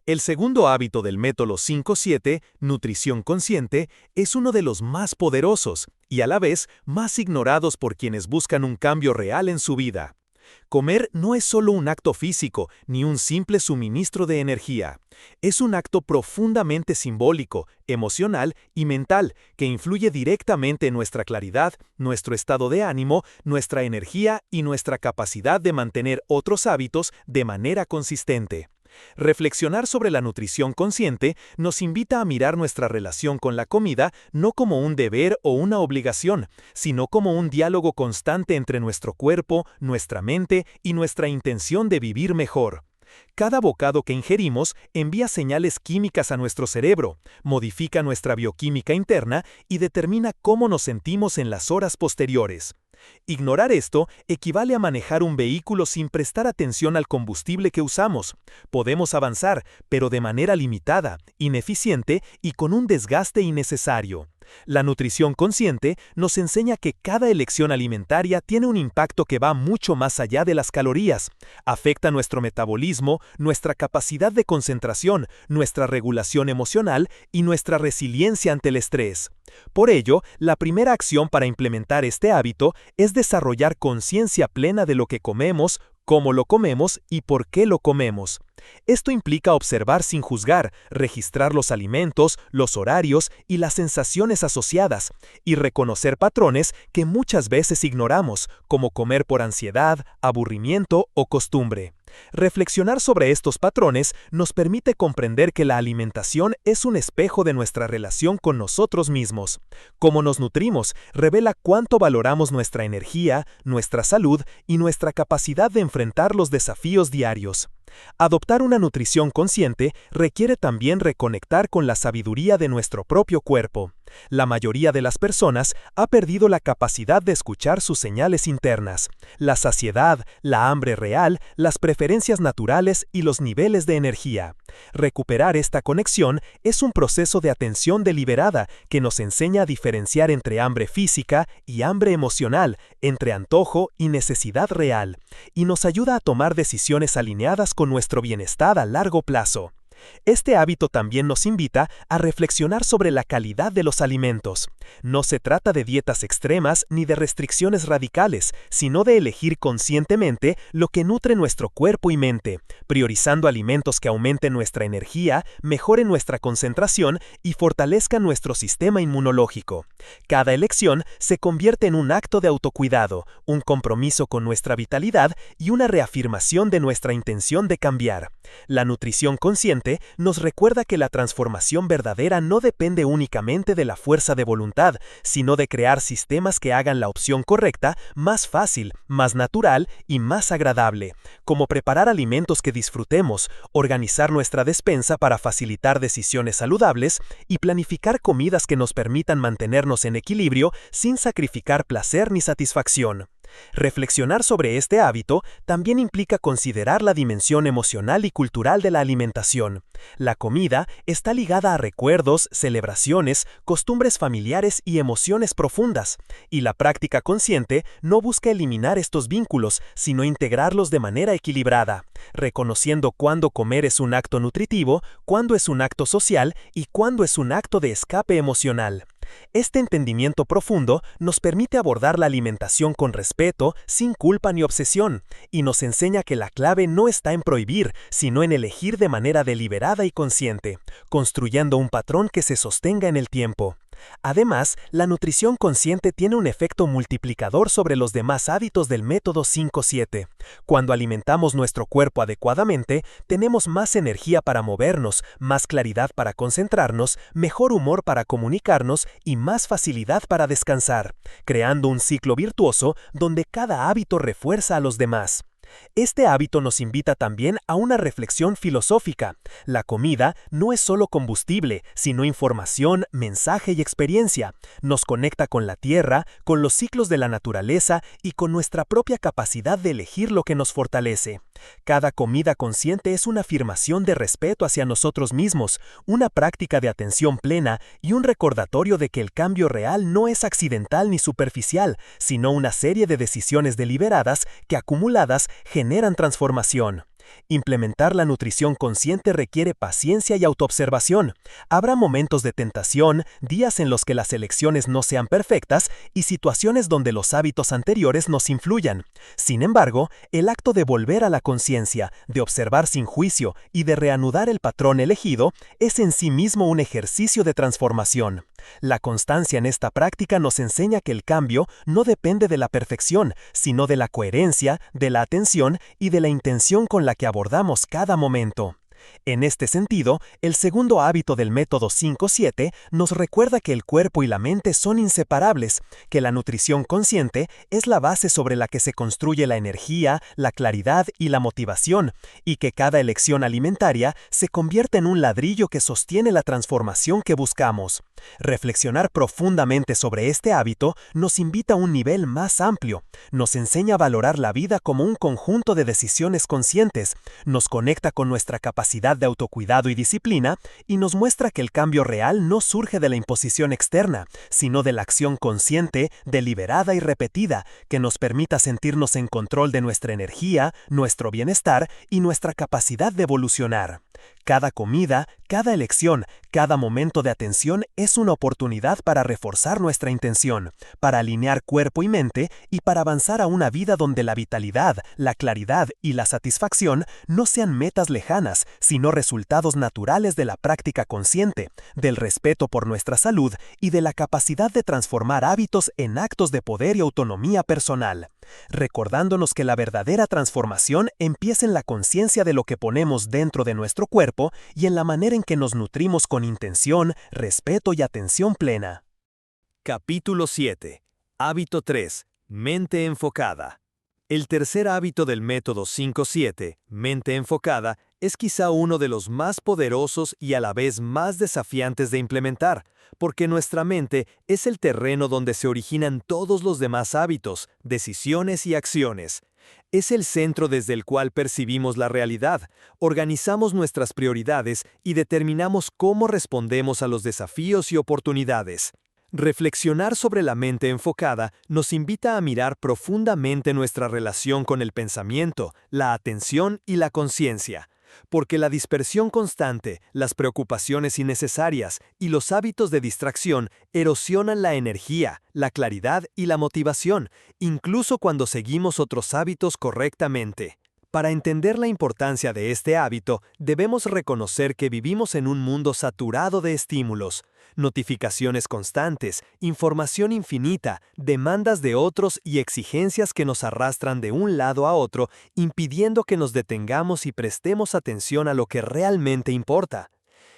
El segundo hábito del método 5-7, nutrición consciente, es uno de los más poderosos y a la vez más ignorados por quienes buscan un cambio real en su vida. Comer no es solo un acto físico ni un simple suministro de energía. Es un acto profundamente simbólico, emocional y mental que influye directamente en nuestra claridad, nuestro estado de ánimo, nuestra energía y nuestra capacidad de mantener otros hábitos de manera consistente. Reflexionar sobre la nutrición consciente nos invita a mirar nuestra relación con la comida no como un deber o una obligación, sino como un diálogo constante entre nuestro cuerpo, nuestra mente y nuestra intención de vivir mejor. Cada bocado que ingerimos envía señales químicas a nuestro cerebro, modifica nuestra bioquímica interna y determina cómo nos sentimos en las horas posteriores. Ignorar esto equivale a manejar un vehículo sin prestar atención al combustible que usamos. Podemos avanzar, pero de manera limitada, ineficiente y con un desgaste innecesario. La nutrición consciente nos enseña que cada elección alimentaria tiene un impacto que va mucho más allá de las calorías. Afecta nuestro metabolismo, nuestra capacidad de concentración, nuestra regulación emocional y nuestra resiliencia ante el estrés. Por ello, la primera acción para implementar este hábito es desarrollar conciencia plena de lo que comemos, cómo lo comemos y por qué lo comemos. Esto implica observar sin juzgar, registrar los alimentos, los horarios y las sensaciones asociadas, y reconocer patrones que muchas veces ignoramos, como comer por ansiedad, aburrimiento o costumbre. Reflexionar sobre estos patrones nos permite comprender que la alimentación es un espejo de nuestra relación con nosotros mismos. Cómo nos nutrimos revela cuánto valoramos nuestra energía, nuestra salud y nuestra capacidad de enfrentar los desafíos diarios. Adoptar una nutrición consciente requiere también reconectar con la sabiduría de nuestro propio cuerpo. La mayoría de las personas ha perdido la capacidad de escuchar sus señales internas, la saciedad, la hambre real, las preferencias naturales y los niveles de energía. Recuperar esta conexión es un proceso de atención deliberada que nos enseña a diferenciar entre hambre física y hambre emocional, entre antojo y necesidad real, y nos ayuda a tomar decisiones alineadas con nuestro bienestar a largo plazo. Este hábito también nos invita a reflexionar sobre la calidad de los alimentos. No se trata de dietas extremas ni de restricciones radicales, sino de elegir conscientemente lo que nutre nuestro cuerpo y mente, priorizando alimentos que aumenten nuestra energía, mejoren nuestra concentración y fortalezcan nuestro sistema inmunológico. Cada elección se convierte en un acto de autocuidado, un compromiso con nuestra vitalidad y una reafirmación de nuestra intención de cambiar. La nutrición consciente nos recuerda que la transformación verdadera no depende únicamente de la fuerza de voluntad, sino de crear sistemas que hagan la opción correcta más fácil, más natural y más agradable, como preparar alimentos que disfrutemos, organizar nuestra despensa para facilitar decisiones saludables y planificar comidas que nos permitan mantenernos en equilibrio sin sacrificar placer ni satisfacción. Reflexionar sobre este hábito también implica considerar la dimensión emocional y cultural de la alimentación. La comida está ligada a recuerdos, celebraciones, costumbres familiares y emociones profundas, y la práctica consciente no busca eliminar estos vínculos, sino integrarlos de manera equilibrada, reconociendo cuándo comer es un acto nutritivo, cuándo es un acto social y cuándo es un acto de escape emocional. Este entendimiento profundo nos permite abordar la alimentación con respeto, sin culpa ni obsesión, y nos enseña que la clave no está en prohibir, sino en elegir de manera deliberada y consciente, construyendo un patrón que se sostenga en el tiempo. Además, la nutrición consciente tiene un efecto multiplicador sobre los demás hábitos del método 5-7. Cuando alimentamos nuestro cuerpo adecuadamente, tenemos más energía para movernos, más claridad para concentrarnos, mejor humor para comunicarnos y más facilidad para descansar, creando un ciclo virtuoso donde cada hábito refuerza a los demás. Este hábito nos invita también a una reflexión filosófica. La comida no es solo combustible, sino información, mensaje y experiencia. Nos conecta con la tierra, con los ciclos de la naturaleza y con nuestra propia capacidad de elegir lo que nos fortalece. Cada comida consciente es una afirmación de respeto hacia nosotros mismos, una práctica de atención plena y un recordatorio de que el cambio real no es accidental ni superficial, sino una serie de decisiones deliberadas que acumuladas generan transformación. Implementar la nutrición consciente requiere paciencia y autoobservación. Habrá momentos de tentación, días en los que las elecciones no sean perfectas y situaciones donde los hábitos anteriores nos influyan. Sin embargo, el acto de volver a la conciencia, de observar sin juicio y de reanudar el patrón elegido es en sí mismo un ejercicio de transformación. La constancia en esta práctica nos enseña que el cambio no depende de la perfección, sino de la coherencia, de la atención y de la intención con la que abordamos cada momento. En este sentido, el segundo hábito del método 5-7 nos recuerda que el cuerpo y la mente son inseparables, que la nutrición consciente es la base sobre la que se construye la energía, la claridad y la motivación, y que cada elección alimentaria se convierte en un ladrillo que sostiene la transformación que buscamos. Reflexionar profundamente sobre este hábito nos invita a un nivel más amplio, nos enseña a valorar la vida como un conjunto de decisiones conscientes, nos conecta con nuestra capacidad de autocuidado y disciplina y nos muestra que el cambio real no surge de la imposición externa, sino de la acción consciente, deliberada y repetida, que nos permita sentirnos en control de nuestra energía, nuestro bienestar y nuestra capacidad de evolucionar. Cada comida, cada elección, cada momento de atención es una oportunidad para reforzar nuestra intención, para alinear cuerpo y mente y para avanzar a una vida donde la vitalidad, la claridad y la satisfacción no sean metas lejanas, sino resultados naturales de la práctica consciente, del respeto por nuestra salud y de la capacidad de transformar hábitos en actos de poder y autonomía personal, recordándonos que la verdadera transformación empieza en la conciencia de lo que ponemos dentro de nuestro cuerpo y en la manera en que nos nutrimos con intención, respeto y atención plena. Capítulo 7. Hábito 3. Mente enfocada. El tercer hábito del método 5-7, mente enfocada, es quizá uno de los más poderosos y a la vez más desafiantes de implementar, porque nuestra mente es el terreno donde se originan todos los demás hábitos, decisiones y acciones. Es el centro desde el cual percibimos la realidad, organizamos nuestras prioridades y determinamos cómo respondemos a los desafíos y oportunidades. Reflexionar sobre la mente enfocada nos invita a mirar profundamente nuestra relación con el pensamiento, la atención y la conciencia, porque la dispersión constante, las preocupaciones innecesarias y los hábitos de distracción erosionan la energía, la claridad y la motivación, incluso cuando seguimos otros hábitos correctamente. Para entender la importancia de este hábito, debemos reconocer que vivimos en un mundo saturado de estímulos, notificaciones constantes, información infinita, demandas de otros y exigencias que nos arrastran de un lado a otro, impidiendo que nos detengamos y prestemos atención a lo que realmente importa.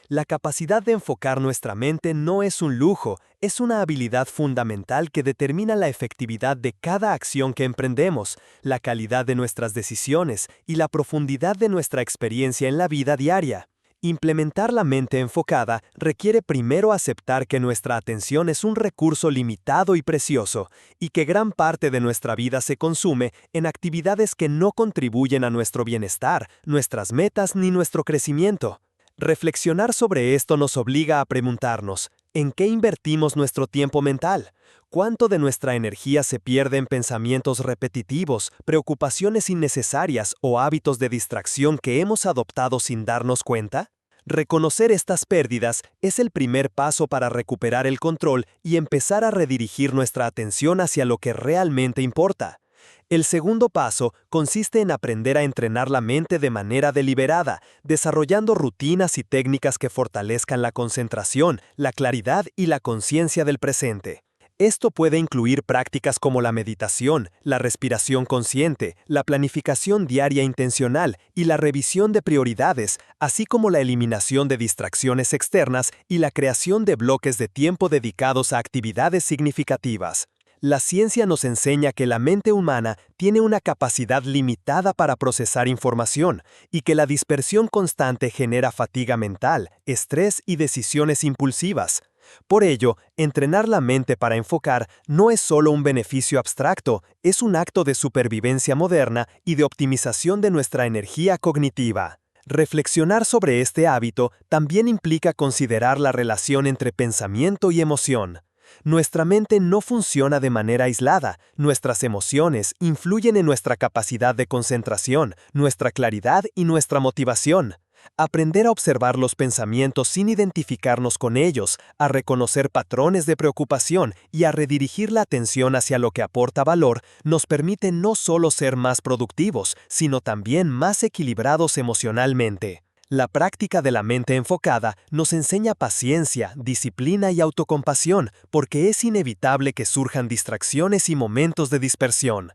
La capacidad de enfocar nuestra mente no es un lujo, es una habilidad fundamental que determina la efectividad de cada acción que emprendemos, la calidad de nuestras decisiones y la profundidad de nuestra experiencia en la vida diaria. Implementar la mente enfocada requiere primero aceptar que nuestra atención es un recurso limitado y precioso, y que gran parte de nuestra vida se consume en actividades que no contribuyen a nuestro bienestar, nuestras metas ni nuestro crecimiento. Reflexionar sobre esto nos obliga a preguntarnos, ¿en qué invertimos nuestro tiempo mental? ¿Cuánto de nuestra energía se pierde en pensamientos repetitivos, preocupaciones innecesarias o hábitos de distracción que hemos adoptado sin darnos cuenta? Reconocer estas pérdidas es el primer paso para recuperar el control y empezar a redirigir nuestra atención hacia lo que realmente importa. El segundo paso consiste en aprender a entrenar la mente de manera deliberada, desarrollando rutinas y técnicas que fortalezcan la concentración, la claridad y la conciencia del presente. Esto puede incluir prácticas como la meditación, la respiración consciente, la planificación diaria intencional y la revisión de prioridades, así como la eliminación de distracciones externas y la creación de bloques de tiempo dedicados a actividades significativas. La ciencia nos enseña que la mente humana tiene una capacidad limitada para procesar información y que la dispersión constante genera fatiga mental, estrés y decisiones impulsivas. Por ello, entrenar la mente para enfocar no es solo un beneficio abstracto, es un acto de supervivencia moderna y de optimización de nuestra energía cognitiva. Reflexionar sobre este hábito también implica considerar la relación entre pensamiento y emoción. Nuestra mente no funciona de manera aislada, nuestras emociones influyen en nuestra capacidad de concentración, nuestra claridad y nuestra motivación. Aprender a observar los pensamientos sin identificarnos con ellos, a reconocer patrones de preocupación y a redirigir la atención hacia lo que aporta valor, nos permite no solo ser más productivos, sino también más equilibrados emocionalmente. La práctica de la mente enfocada nos enseña paciencia, disciplina y autocompasión, porque es inevitable que surjan distracciones y momentos de dispersión.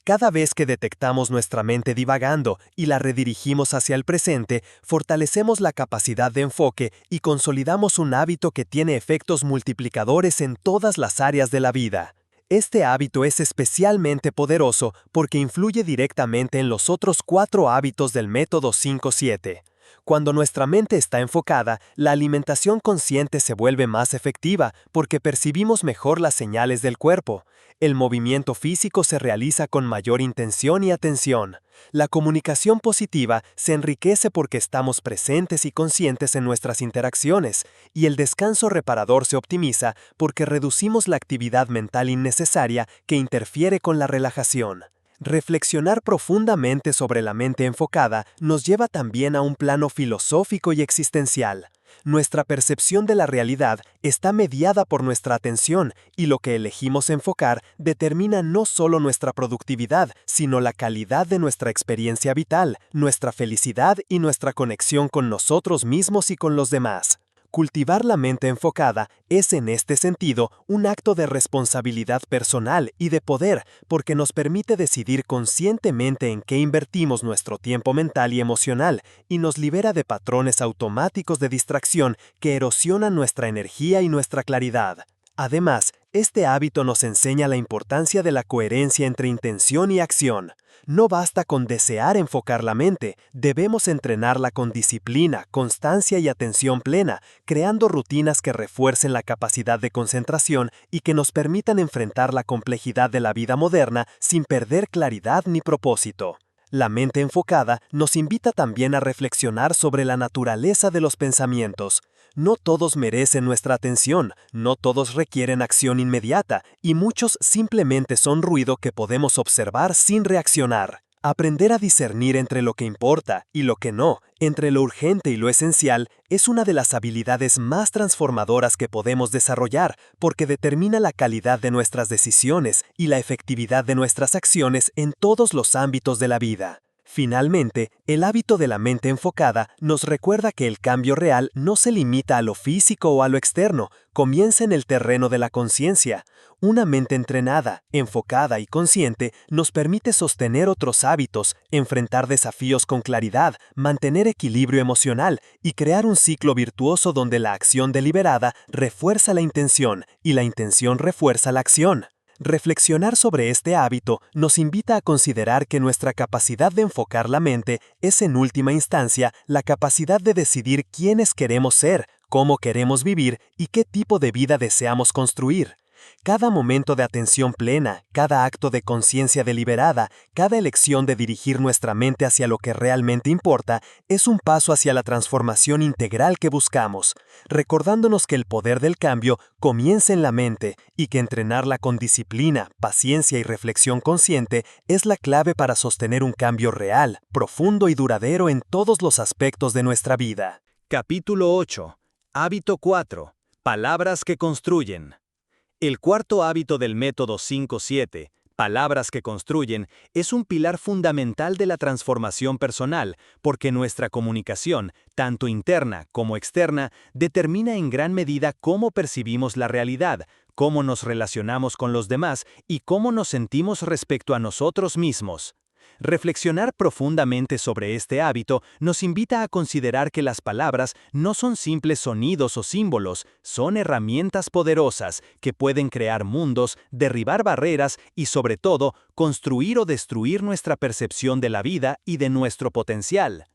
Cada vez que detectamos nuestra mente divagando y la redirigimos hacia el presente, fortalecemos la capacidad de enfoque y consolidamos un hábito que tiene efectos multiplicadores en todas las áreas de la vida. Este hábito es especialmente poderoso porque influye directamente en los otros 4 hábitos del método 5-7. Cuando nuestra mente está enfocada, la alimentación consciente se vuelve más efectiva porque percibimos mejor las señales del cuerpo. El movimiento físico se realiza con mayor intención y atención. La comunicación positiva se enriquece porque estamos presentes y conscientes en nuestras interacciones, y el descanso reparador se optimiza porque reducimos la actividad mental innecesaria que interfiere con la relajación. Reflexionar profundamente sobre la mente enfocada nos lleva también a un plano filosófico y existencial. Nuestra percepción de la realidad está mediada por nuestra atención y lo que elegimos enfocar determina no solo nuestra productividad, sino la calidad de nuestra experiencia vital, nuestra felicidad y nuestra conexión con nosotros mismos y con los demás. Cultivar la mente enfocada es en este sentido un acto de responsabilidad personal y de poder porque nos permite decidir conscientemente en qué invertimos nuestro tiempo mental y emocional y nos libera de patrones automáticos de distracción que erosionan nuestra energía y nuestra claridad. Además, este hábito nos enseña la importancia de la coherencia entre intención y acción. No basta con desear enfocar la mente, debemos entrenarla con disciplina, constancia y atención plena, creando rutinas que refuercen la capacidad de concentración y que nos permitan enfrentar la complejidad de la vida moderna sin perder claridad ni propósito. La mente enfocada nos invita también a reflexionar sobre la naturaleza de los pensamientos. No todos merecen nuestra atención, no todos requieren acción inmediata, y muchos simplemente son ruido que podemos observar sin reaccionar. Aprender a discernir entre lo que importa y lo que no, entre lo urgente y lo esencial, es una de las habilidades más transformadoras que podemos desarrollar porque determina la calidad de nuestras decisiones y la efectividad de nuestras acciones en todos los ámbitos de la vida. Finalmente, el hábito de la mente enfocada nos recuerda que el cambio real no se limita a lo físico o a lo externo, comienza en el terreno de la conciencia. Una mente entrenada, enfocada y consciente nos permite sostener otros hábitos, enfrentar desafíos con claridad, mantener equilibrio emocional y crear un ciclo virtuoso donde la acción deliberada refuerza la intención y la intención refuerza la acción. Reflexionar sobre este hábito nos invita a considerar que nuestra capacidad de enfocar la mente es en última instancia la capacidad de decidir quiénes queremos ser, cómo queremos vivir y qué tipo de vida deseamos construir. Cada momento de atención plena, cada acto de conciencia deliberada, cada elección de dirigir nuestra mente hacia lo que realmente importa, es un paso hacia la transformación integral que buscamos, recordándonos que el poder del cambio comienza en la mente y que entrenarla con disciplina, paciencia y reflexión consciente es la clave para sostener un cambio real, profundo y duradero en todos los aspectos de nuestra vida. Capítulo 8. Hábito 4. Palabras que construyen. El cuarto hábito del método 5-7, Palabras que construyen es un pilar fundamental de la transformación personal, porque nuestra comunicación, tanto interna como externa, determina en gran medida cómo percibimos la realidad, cómo nos relacionamos con los demás y cómo nos sentimos respecto a nosotros mismos. Reflexionar profundamente sobre este hábito nos invita a considerar que las palabras no son simples sonidos o símbolos, son herramientas poderosas que pueden crear mundos, derribar barreras y, sobre todo, construir o destruir nuestra percepción de la vida y de nuestro potencial.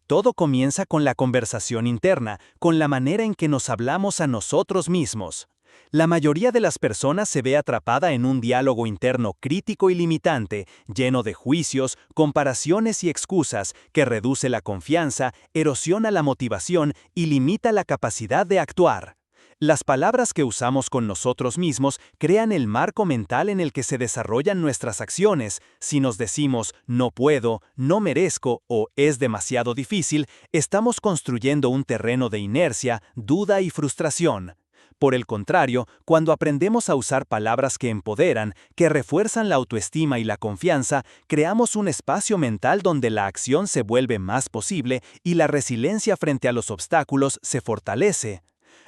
Todo comienza con la conversación interna, con la manera en que nos hablamos a nosotros mismos. La mayoría de las personas se ve atrapada en un diálogo interno crítico y limitante, lleno de juicios, comparaciones y excusas, que reduce la confianza, erosiona la motivación y limita la capacidad de actuar. Las palabras que usamos con nosotros mismos crean el marco mental en el que se desarrollan nuestras acciones. Si nos decimos no puedo, no merezco o es demasiado difícil, estamos construyendo un terreno de inercia, duda y frustración. Por el contrario, cuando aprendemos a usar palabras que empoderan, que refuerzan la autoestima y la confianza, creamos un espacio mental donde la acción se vuelve más posible y la resiliencia frente a los obstáculos se fortalece.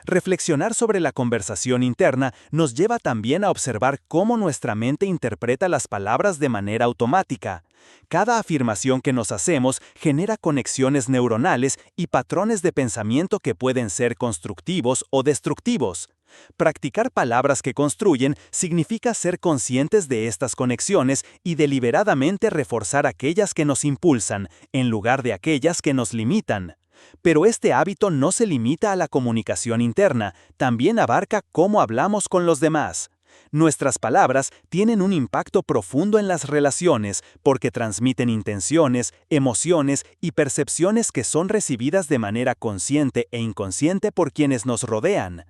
Reflexionar sobre la conversación interna nos lleva también a observar cómo nuestra mente interpreta las palabras de manera automática. Cada afirmación que nos hacemos genera conexiones neuronales y patrones de pensamiento que pueden ser constructivos o destructivos. Practicar palabras que construyen significa ser conscientes de estas conexiones y deliberadamente reforzar aquellas que nos impulsan, en lugar de aquellas que nos limitan. Pero este hábito no se limita a la comunicación interna, también abarca cómo hablamos con los demás. Nuestras palabras tienen un impacto profundo en las relaciones porque transmiten intenciones, emociones y percepciones que son recibidas de manera consciente e inconsciente por quienes nos rodean.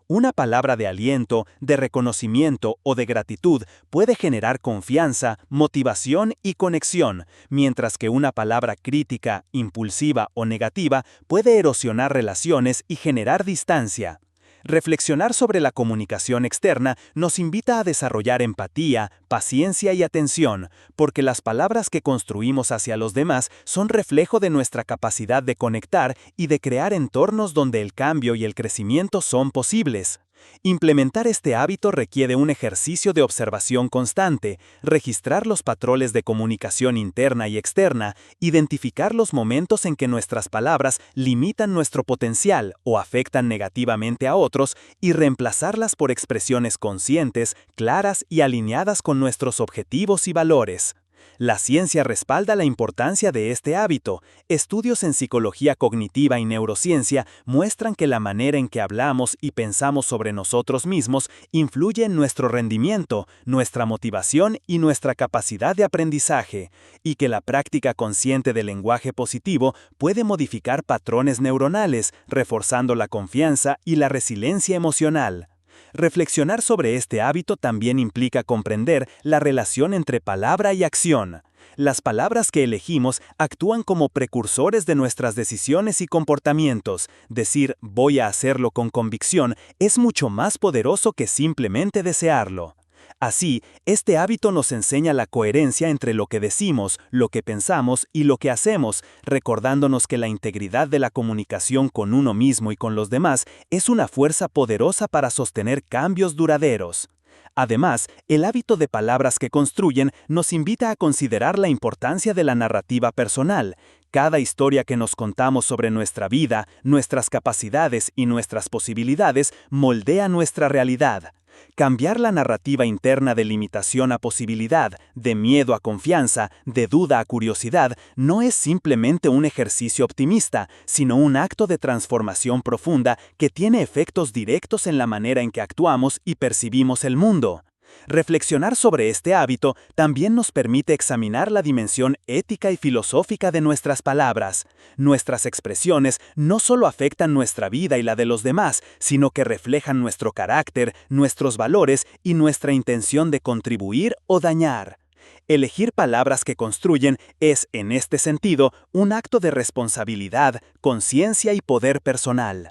Una palabra de aliento, de reconocimiento o de gratitud puede generar confianza, motivación y conexión, mientras que una palabra crítica, impulsiva o negativa puede erosionar relaciones y generar distancia. Reflexionar sobre la comunicación externa nos invita a desarrollar empatía, paciencia y atención, porque las palabras que construimos hacia los demás son reflejo de nuestra capacidad de conectar y de crear entornos donde el cambio y el crecimiento son posibles. Implementar este hábito requiere un ejercicio de observación constante, registrar los patrones de comunicación interna y externa, identificar los momentos en que nuestras palabras limitan nuestro potencial o afectan negativamente a otros y reemplazarlas por expresiones conscientes, claras y alineadas con nuestros objetivos y valores. La ciencia respalda la importancia de este hábito. Estudios en psicología cognitiva y neurociencia muestran que la manera en que hablamos y pensamos sobre nosotros mismos influye en nuestro rendimiento, nuestra motivación y nuestra capacidad de aprendizaje, y que la práctica consciente del lenguaje positivo puede modificar patrones neuronales, reforzando la confianza y la resiliencia emocional. Reflexionar sobre este hábito también implica comprender la relación entre palabra y acción. Las palabras que elegimos actúan como precursores de nuestras decisiones y comportamientos. Decir voy a hacerlo con convicción es mucho más poderoso que simplemente desearlo. Así, este hábito nos enseña la coherencia entre lo que decimos, lo que pensamos y lo que hacemos, recordándonos que la integridad de la comunicación con uno mismo y con los demás es una fuerza poderosa para sostener cambios duraderos. Además, el hábito de palabras que construyen nos invita a considerar la importancia de la narrativa personal. Cada historia que nos contamos sobre nuestra vida, nuestras capacidades y nuestras posibilidades moldea nuestra realidad. Cambiar la narrativa interna de limitación a posibilidad, de miedo a confianza, de duda a curiosidad, no es simplemente un ejercicio optimista, sino un acto de transformación profunda que tiene efectos directos en la manera en que actuamos y percibimos el mundo. Reflexionar sobre este hábito también nos permite examinar la dimensión ética y filosófica de nuestras palabras. Nuestras expresiones no solo afectan nuestra vida y la de los demás, sino que reflejan nuestro carácter, nuestros valores y nuestra intención de contribuir o dañar. Elegir palabras que construyen es, en este sentido, un acto de responsabilidad, conciencia y poder personal.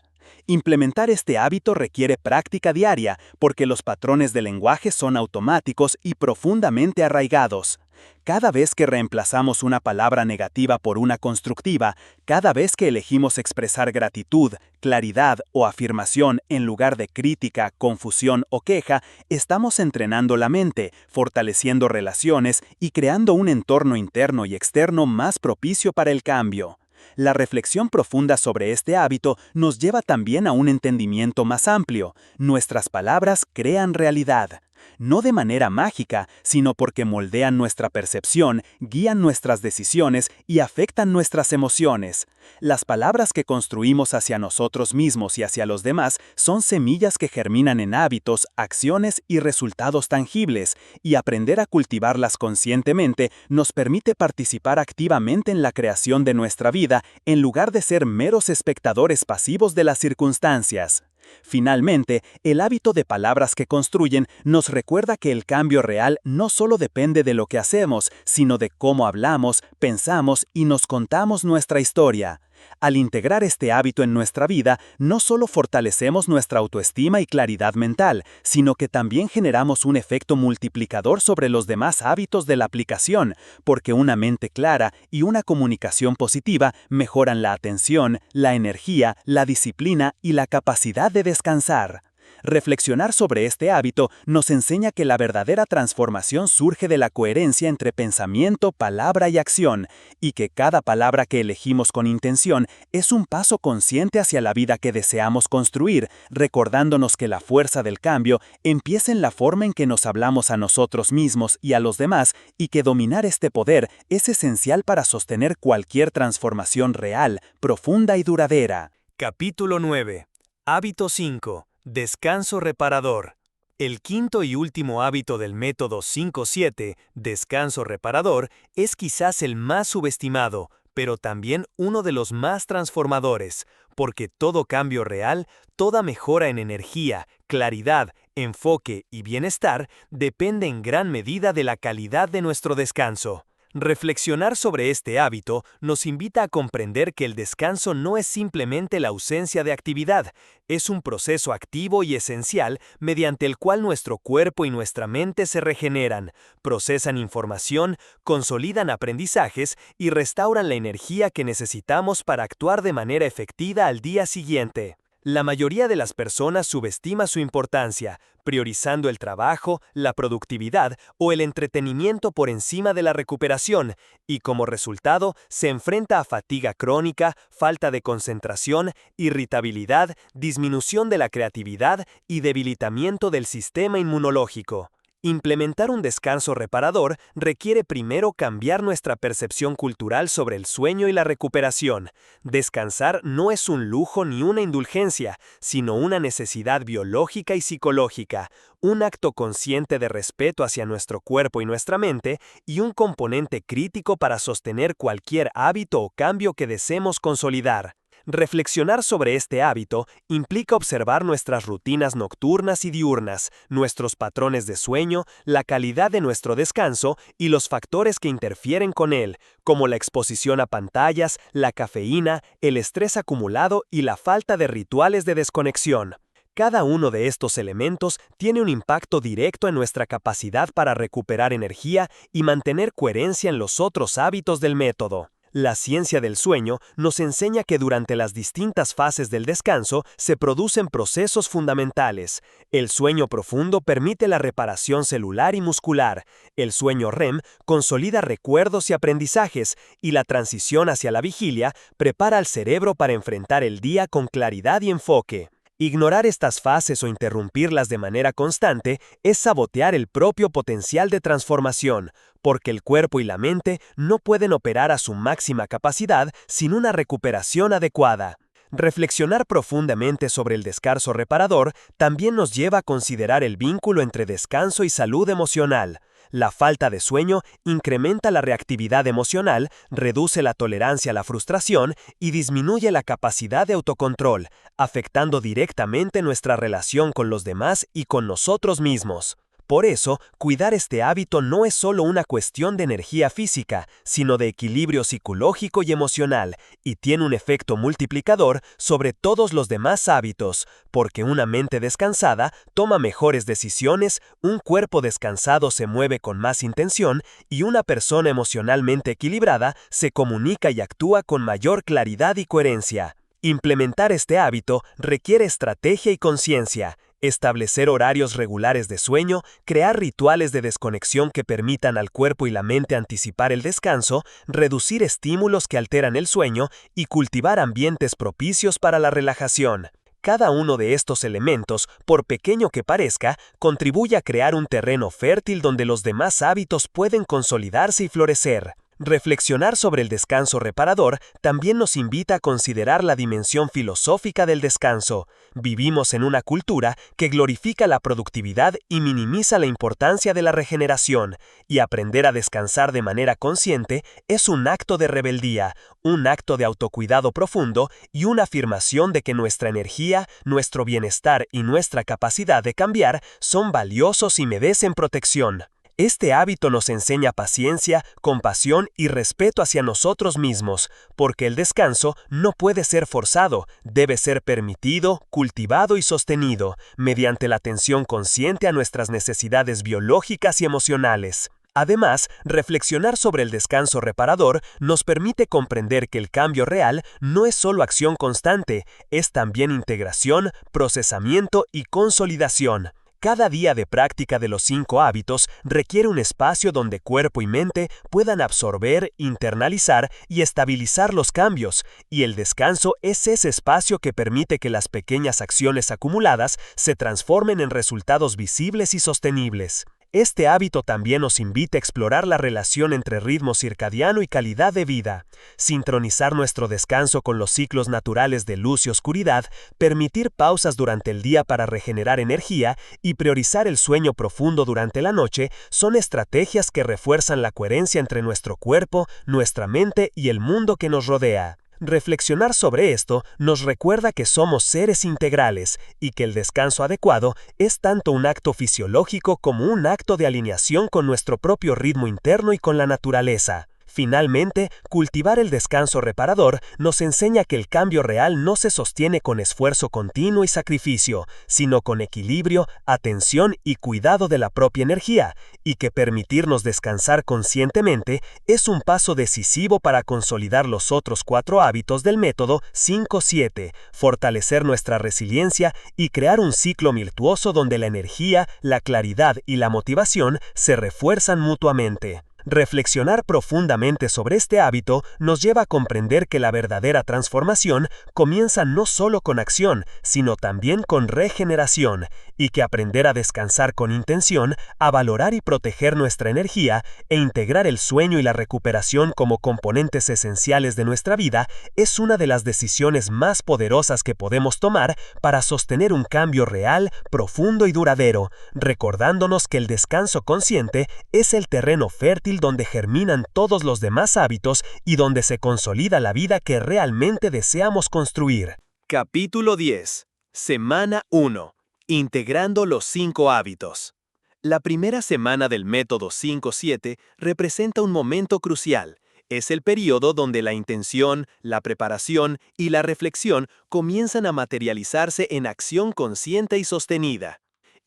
Implementar este hábito requiere práctica diaria porque los patrones de lenguaje son automáticos y profundamente arraigados. Cada vez que reemplazamos una palabra negativa por una constructiva, cada vez que elegimos expresar gratitud, claridad o afirmación en lugar de crítica, confusión o queja, estamos entrenando la mente, fortaleciendo relaciones y creando un entorno interno y externo más propicio para el cambio. La reflexión profunda sobre este hábito nos lleva también a un entendimiento más amplio. Nuestras palabras crean realidad. No de manera mágica, sino porque moldean nuestra percepción, guían nuestras decisiones y afectan nuestras emociones. Las palabras que construimos hacia nosotros mismos y hacia los demás son semillas que germinan en hábitos, acciones y resultados tangibles, y aprender a cultivarlas conscientemente nos permite participar activamente en la creación de nuestra vida en lugar de ser meros espectadores pasivos de las circunstancias. Finalmente, el hábito de palabras que construyen nos recuerda que el cambio real no solo depende de lo que hacemos, sino de cómo hablamos, pensamos y nos contamos nuestra historia. Al integrar este hábito en nuestra vida, no solo fortalecemos nuestra autoestima y claridad mental, sino que también generamos un efecto multiplicador sobre los demás hábitos de la aplicación, porque una mente clara y una comunicación positiva mejoran la atención, la energía, la disciplina y la capacidad de descansar. Reflexionar sobre este hábito nos enseña que la verdadera transformación surge de la coherencia entre pensamiento, palabra y acción, y que cada palabra que elegimos con intención es un paso consciente hacia la vida que deseamos construir, recordándonos que la fuerza del cambio empieza en la forma en que nos hablamos a nosotros mismos y a los demás, y que dominar este poder es esencial para sostener cualquier transformación real, profunda y duradera. Capítulo 9. Hábito 5. Descanso reparador. El quinto y último hábito del método 5-7, descanso reparador, es quizás el más subestimado, pero también uno de los más transformadores, porque todo cambio real, toda mejora en energía, claridad, enfoque y bienestar depende en gran medida de la calidad de nuestro descanso. Reflexionar sobre este hábito nos invita a comprender que el descanso no es simplemente la ausencia de actividad, es un proceso activo y esencial mediante el cual nuestro cuerpo y nuestra mente se regeneran, procesan información, consolidan aprendizajes y restauran la energía que necesitamos para actuar de manera efectiva al día siguiente. La mayoría de las personas subestima su importancia, priorizando el trabajo, la productividad o el entretenimiento por encima de la recuperación, y como resultado se enfrenta a fatiga crónica, falta de concentración, irritabilidad, disminución de la creatividad y debilitamiento del sistema inmunológico. Implementar un descanso reparador requiere primero cambiar nuestra percepción cultural sobre el sueño y la recuperación. Descansar no es un lujo ni una indulgencia, sino una necesidad biológica y psicológica, un acto consciente de respeto hacia nuestro cuerpo y nuestra mente y un componente crítico para sostener cualquier hábito o cambio que deseemos consolidar. Reflexionar sobre este hábito implica observar nuestras rutinas nocturnas y diurnas, nuestros patrones de sueño, la calidad de nuestro descanso y los factores que interfieren con él, como la exposición a pantallas, la cafeína, el estrés acumulado y la falta de rituales de desconexión. Cada uno de estos elementos tiene un impacto directo en nuestra capacidad para recuperar energía y mantener coherencia en los otros hábitos del método. La ciencia del sueño nos enseña que durante las distintas fases del descanso se producen procesos fundamentales. El sueño profundo permite la reparación celular y muscular. El sueño REM consolida recuerdos y aprendizajes, y la transición hacia la vigilia prepara al cerebro para enfrentar el día con claridad y enfoque. Ignorar estas fases o interrumpirlas de manera constante es sabotear el propio potencial de transformación, porque el cuerpo y la mente no pueden operar a su máxima capacidad sin una recuperación adecuada. Reflexionar profundamente sobre el descanso reparador también nos lleva a considerar el vínculo entre descanso y salud emocional. La falta de sueño incrementa la reactividad emocional, reduce la tolerancia a la frustración y disminuye la capacidad de autocontrol, afectando directamente nuestra relación con los demás y con nosotros mismos. Por eso, cuidar este hábito no es solo una cuestión de energía física, sino de equilibrio psicológico y emocional, y tiene un efecto multiplicador sobre todos los demás hábitos, porque una mente descansada toma mejores decisiones, un cuerpo descansado se mueve con más intención y una persona emocionalmente equilibrada se comunica y actúa con mayor claridad y coherencia. Implementar este hábito requiere estrategia y conciencia. Establecer horarios regulares de sueño, crear rituales de desconexión que permitan al cuerpo y la mente anticipar el descanso, reducir estímulos que alteran el sueño y cultivar ambientes propicios para la relajación. Cada uno de estos elementos, por pequeño que parezca, contribuye a crear un terreno fértil donde los demás hábitos pueden consolidarse y florecer. Reflexionar sobre el descanso reparador también nos invita a considerar la dimensión filosófica del descanso. Vivimos en una cultura que glorifica la productividad y minimiza la importancia de la regeneración, y aprender a descansar de manera consciente es un acto de rebeldía, un acto de autocuidado profundo y una afirmación de que nuestra energía, nuestro bienestar y nuestra capacidad de cambiar son valiosos y merecen protección. Este hábito nos enseña paciencia, compasión y respeto hacia nosotros mismos, porque el descanso no puede ser forzado, debe ser permitido, cultivado y sostenido, mediante la atención consciente a nuestras necesidades biológicas y emocionales. Además, reflexionar sobre el descanso reparador nos permite comprender que el cambio real no es solo acción constante, es también integración, procesamiento y consolidación. Cada día de práctica de los 5 hábitos requiere un espacio donde cuerpo y mente puedan absorber, internalizar y estabilizar los cambios, y el descanso es ese espacio que permite que las pequeñas acciones acumuladas se transformen en resultados visibles y sostenibles. Este hábito también nos invita a explorar la relación entre ritmo circadiano y calidad de vida, sincronizar nuestro descanso con los ciclos naturales de luz y oscuridad, permitir pausas durante el día para regenerar energía y priorizar el sueño profundo durante la noche son estrategias que refuerzan la coherencia entre nuestro cuerpo, nuestra mente y el mundo que nos rodea. Reflexionar sobre esto nos recuerda que somos seres integrales y que el descanso adecuado es tanto un acto fisiológico como un acto de alineación con nuestro propio ritmo interno y con la naturaleza. Finalmente, cultivar el descanso reparador nos enseña que el cambio real no se sostiene con esfuerzo continuo y sacrificio, sino con equilibrio, atención y cuidado de la propia energía, y que permitirnos descansar conscientemente es un paso decisivo para consolidar los otros 4 hábitos del método 5-7, fortalecer nuestra resiliencia y crear un ciclo virtuoso donde la energía, la claridad y la motivación se refuerzan mutuamente. Reflexionar profundamente sobre este hábito nos lleva a comprender que la verdadera transformación comienza no solo con acción, sino también con regeneración, y que aprender a descansar con intención, a valorar y proteger nuestra energía e integrar el sueño y la recuperación como componentes esenciales de nuestra vida es una de las decisiones más poderosas que podemos tomar para sostener un cambio real, profundo y duradero, recordándonos que el descanso consciente es el terreno fértil donde germinan todos los demás hábitos y donde se consolida la vida que realmente deseamos construir. Capítulo 10. Semana 1. Integrando los 5 hábitos. La primera semana del método 5-7 representa un momento crucial. Es el periodo donde la intención, la preparación y la reflexión comienzan a materializarse en acción consciente y sostenida.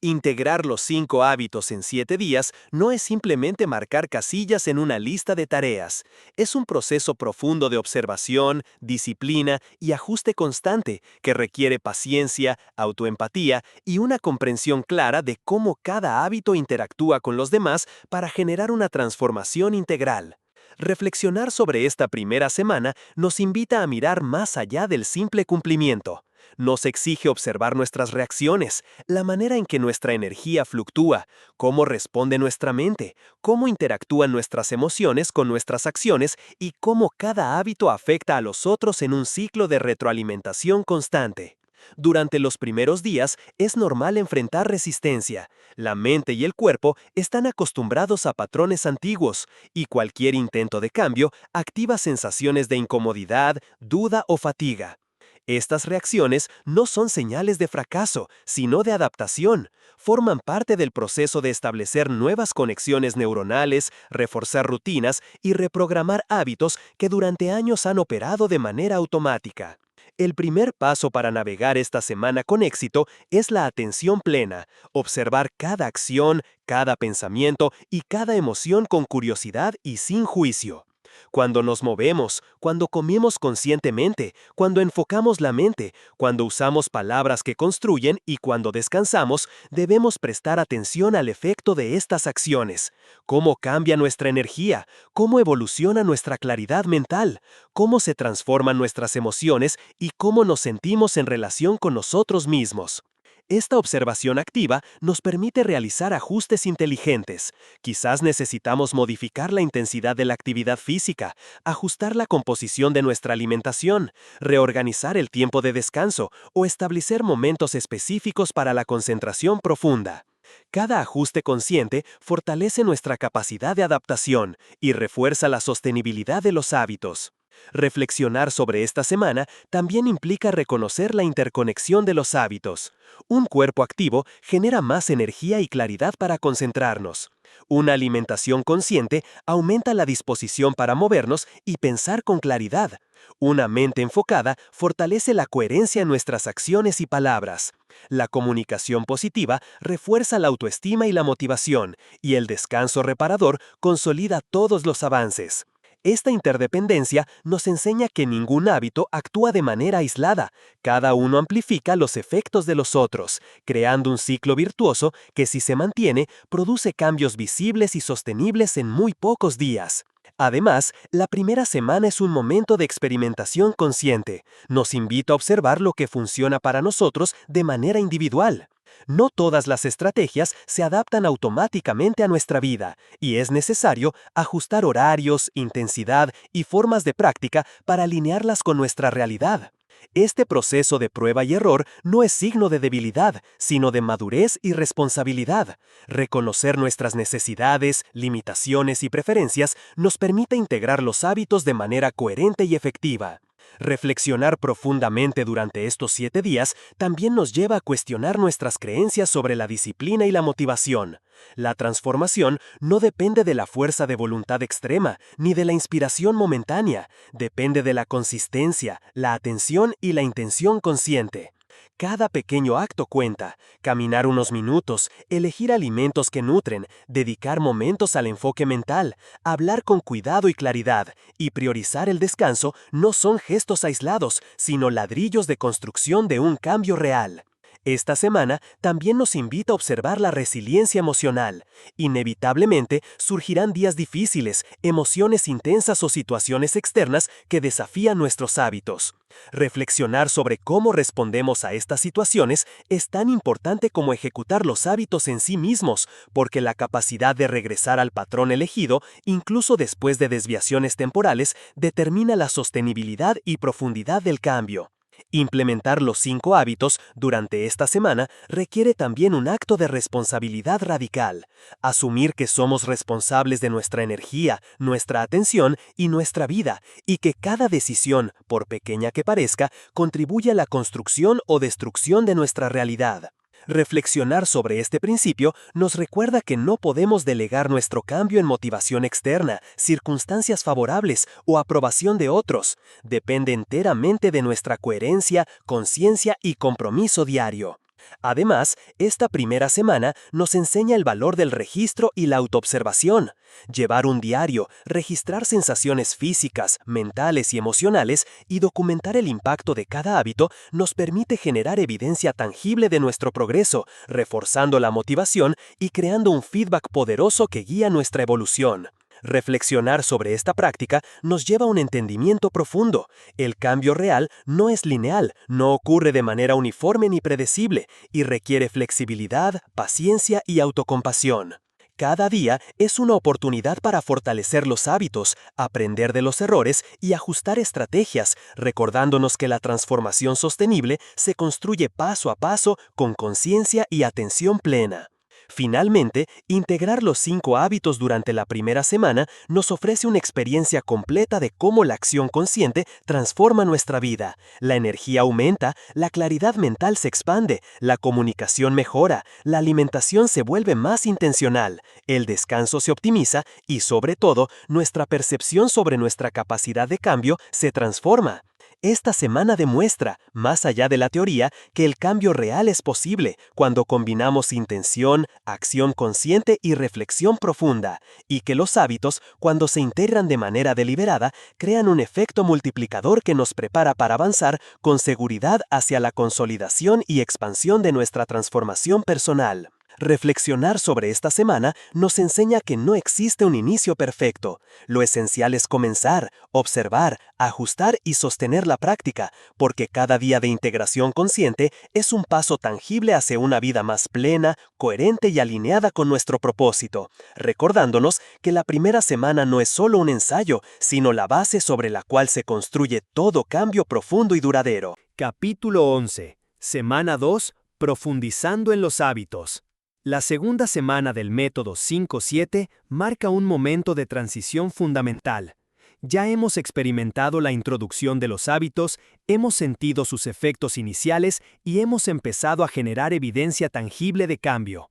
Integrar los 5 hábitos en 7 días no es simplemente marcar casillas en una lista de tareas. Es un proceso profundo de observación, disciplina y ajuste constante que requiere paciencia, autoempatía y una comprensión clara de cómo cada hábito interactúa con los demás para generar una transformación integral. Reflexionar sobre esta primera semana nos invita a mirar más allá del simple cumplimiento. Nos exige observar nuestras reacciones, la manera en que nuestra energía fluctúa, cómo responde nuestra mente, cómo interactúan nuestras emociones con nuestras acciones y cómo cada hábito afecta a los otros en un ciclo de retroalimentación constante. Durante los primeros días es normal enfrentar resistencia. La mente y el cuerpo están acostumbrados a patrones antiguos y cualquier intento de cambio activa sensaciones de incomodidad, duda o fatiga. Estas reacciones no son señales de fracaso, sino de adaptación. Forman parte del proceso de establecer nuevas conexiones neuronales, reforzar rutinas y reprogramar hábitos que durante años han operado de manera automática. El primer paso para navegar esta semana con éxito es la atención plena, observar cada acción, cada pensamiento y cada emoción con curiosidad y sin juicio. Cuando nos movemos, cuando comemos conscientemente, cuando enfocamos la mente, cuando usamos palabras que construyen y cuando descansamos, debemos prestar atención al efecto de estas acciones. Cómo cambia nuestra energía, cómo evoluciona nuestra claridad mental, cómo se transforman nuestras emociones y cómo nos sentimos en relación con nosotros mismos. Esta observación activa nos permite realizar ajustes inteligentes. Quizás necesitamos modificar la intensidad de la actividad física, ajustar la composición de nuestra alimentación, reorganizar el tiempo de descanso o establecer momentos específicos para la concentración profunda. Cada ajuste consciente fortalece nuestra capacidad de adaptación y refuerza la sostenibilidad de los hábitos. Reflexionar sobre esta semana también implica reconocer la interconexión de los hábitos. Un cuerpo activo genera más energía y claridad para concentrarnos. Una alimentación consciente aumenta la disposición para movernos y pensar con claridad. Una mente enfocada fortalece la coherencia en nuestras acciones y palabras. La comunicación positiva refuerza la autoestima y la motivación, y el descanso reparador consolida todos los avances. Esta interdependencia nos enseña que ningún hábito actúa de manera aislada. Cada uno amplifica los efectos de los otros, creando un ciclo virtuoso que, si se mantiene, produce cambios visibles y sostenibles en muy pocos días. Además, la primera semana es un momento de experimentación consciente. Nos invita a observar lo que funciona para nosotros de manera individual. No todas las estrategias se adaptan automáticamente a nuestra vida, y es necesario ajustar horarios, intensidad y formas de práctica para alinearlas con nuestra realidad. Este proceso de prueba y error no es signo de debilidad, sino de madurez y responsabilidad. Reconocer nuestras necesidades, limitaciones y preferencias nos permite integrar los hábitos de manera coherente y efectiva. Reflexionar profundamente durante estos 7 días también nos lleva a cuestionar nuestras creencias sobre la disciplina y la motivación. La transformación no depende de la fuerza de voluntad extrema, ni de la inspiración momentánea. Depende de la consistencia, la atención y la intención consciente. Cada pequeño acto cuenta. Caminar unos minutos, elegir alimentos que nutren, dedicar momentos al enfoque mental, hablar con cuidado y claridad, y priorizar el descanso no son gestos aislados, sino ladrillos de construcción de un cambio real. Esta semana también nos invita a observar la resiliencia emocional. Inevitablemente surgirán días difíciles, emociones intensas o situaciones externas que desafían nuestros hábitos. Reflexionar sobre cómo respondemos a estas situaciones es tan importante como ejecutar los hábitos en sí mismos, porque la capacidad de regresar al patrón elegido, incluso después de desviaciones temporales, determina la sostenibilidad y profundidad del cambio. Implementar los 5 hábitos durante esta semana requiere también un acto de responsabilidad radical. Asumir que somos responsables de nuestra energía, nuestra atención y nuestra vida, y que cada decisión, por pequeña que parezca, contribuye a la construcción o destrucción de nuestra realidad. Reflexionar sobre este principio nos recuerda que no podemos delegar nuestro cambio en motivación externa, circunstancias favorables o aprobación de otros. Depende enteramente de nuestra coherencia, conciencia y compromiso diario. Además, esta primera semana nos enseña el valor del registro y la autoobservación. Llevar un diario, registrar sensaciones físicas, mentales y emocionales y documentar el impacto de cada hábito nos permite generar evidencia tangible de nuestro progreso, reforzando la motivación y creando un feedback poderoso que guía nuestra evolución. Reflexionar sobre esta práctica nos lleva a un entendimiento profundo. El cambio real no es lineal, no ocurre de manera uniforme ni predecible, y requiere flexibilidad, paciencia y autocompasión. Cada día es una oportunidad para fortalecer los hábitos, aprender de los errores y ajustar estrategias, recordándonos que la transformación sostenible se construye paso a paso con conciencia y atención plena. Finalmente, integrar los 5 hábitos durante la primera semana nos ofrece una experiencia completa de cómo la acción consciente transforma nuestra vida. La energía aumenta, la claridad mental se expande, la comunicación mejora, la alimentación se vuelve más intencional, el descanso se optimiza y, sobre todo, nuestra percepción sobre nuestra capacidad de cambio se transforma. Esta semana demuestra, más allá de la teoría, que el cambio real es posible cuando combinamos intención, acción consciente y reflexión profunda, y que los hábitos, cuando se integran de manera deliberada, crean un efecto multiplicador que nos prepara para avanzar con seguridad hacia la consolidación y expansión de nuestra transformación personal. Reflexionar sobre esta semana nos enseña que no existe un inicio perfecto. Lo esencial es comenzar, observar, ajustar y sostener la práctica, porque cada día de integración consciente es un paso tangible hacia una vida más plena, coherente y alineada con nuestro propósito, recordándonos que la primera semana no es solo un ensayo, sino la base sobre la cual se construye todo cambio profundo y duradero. Capítulo 11. Semana 2. Profundizando en los hábitos. La segunda semana del método 5-7 marca un momento de transición fundamental. Ya hemos experimentado la introducción de los hábitos, hemos sentido sus efectos iniciales y hemos empezado a generar evidencia tangible de cambio.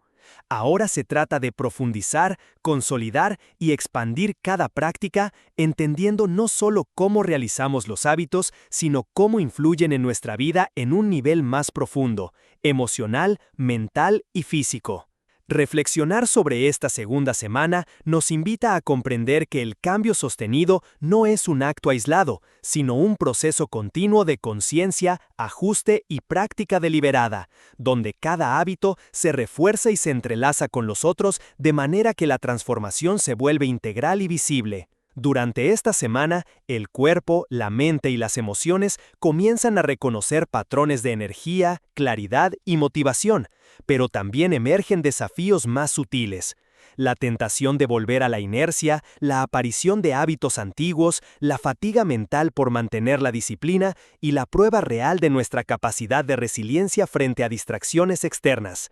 Ahora se trata de profundizar, consolidar y expandir cada práctica, entendiendo no solo cómo realizamos los hábitos, sino cómo influyen en nuestra vida en un nivel más profundo, emocional, mental y físico. Reflexionar sobre esta segunda semana nos invita a comprender que el cambio sostenido no es un acto aislado, sino un proceso continuo de conciencia, ajuste y práctica deliberada, donde cada hábito se refuerza y se entrelaza con los otros de manera que la transformación se vuelve integral y visible. Durante esta semana, el cuerpo, la mente y las emociones comienzan a reconocer patrones de energía, claridad y motivación, pero también emergen desafíos más sutiles. La tentación de volver a la inercia, la aparición de hábitos antiguos, la fatiga mental por mantener la disciplina y la prueba real de nuestra capacidad de resiliencia frente a distracciones externas.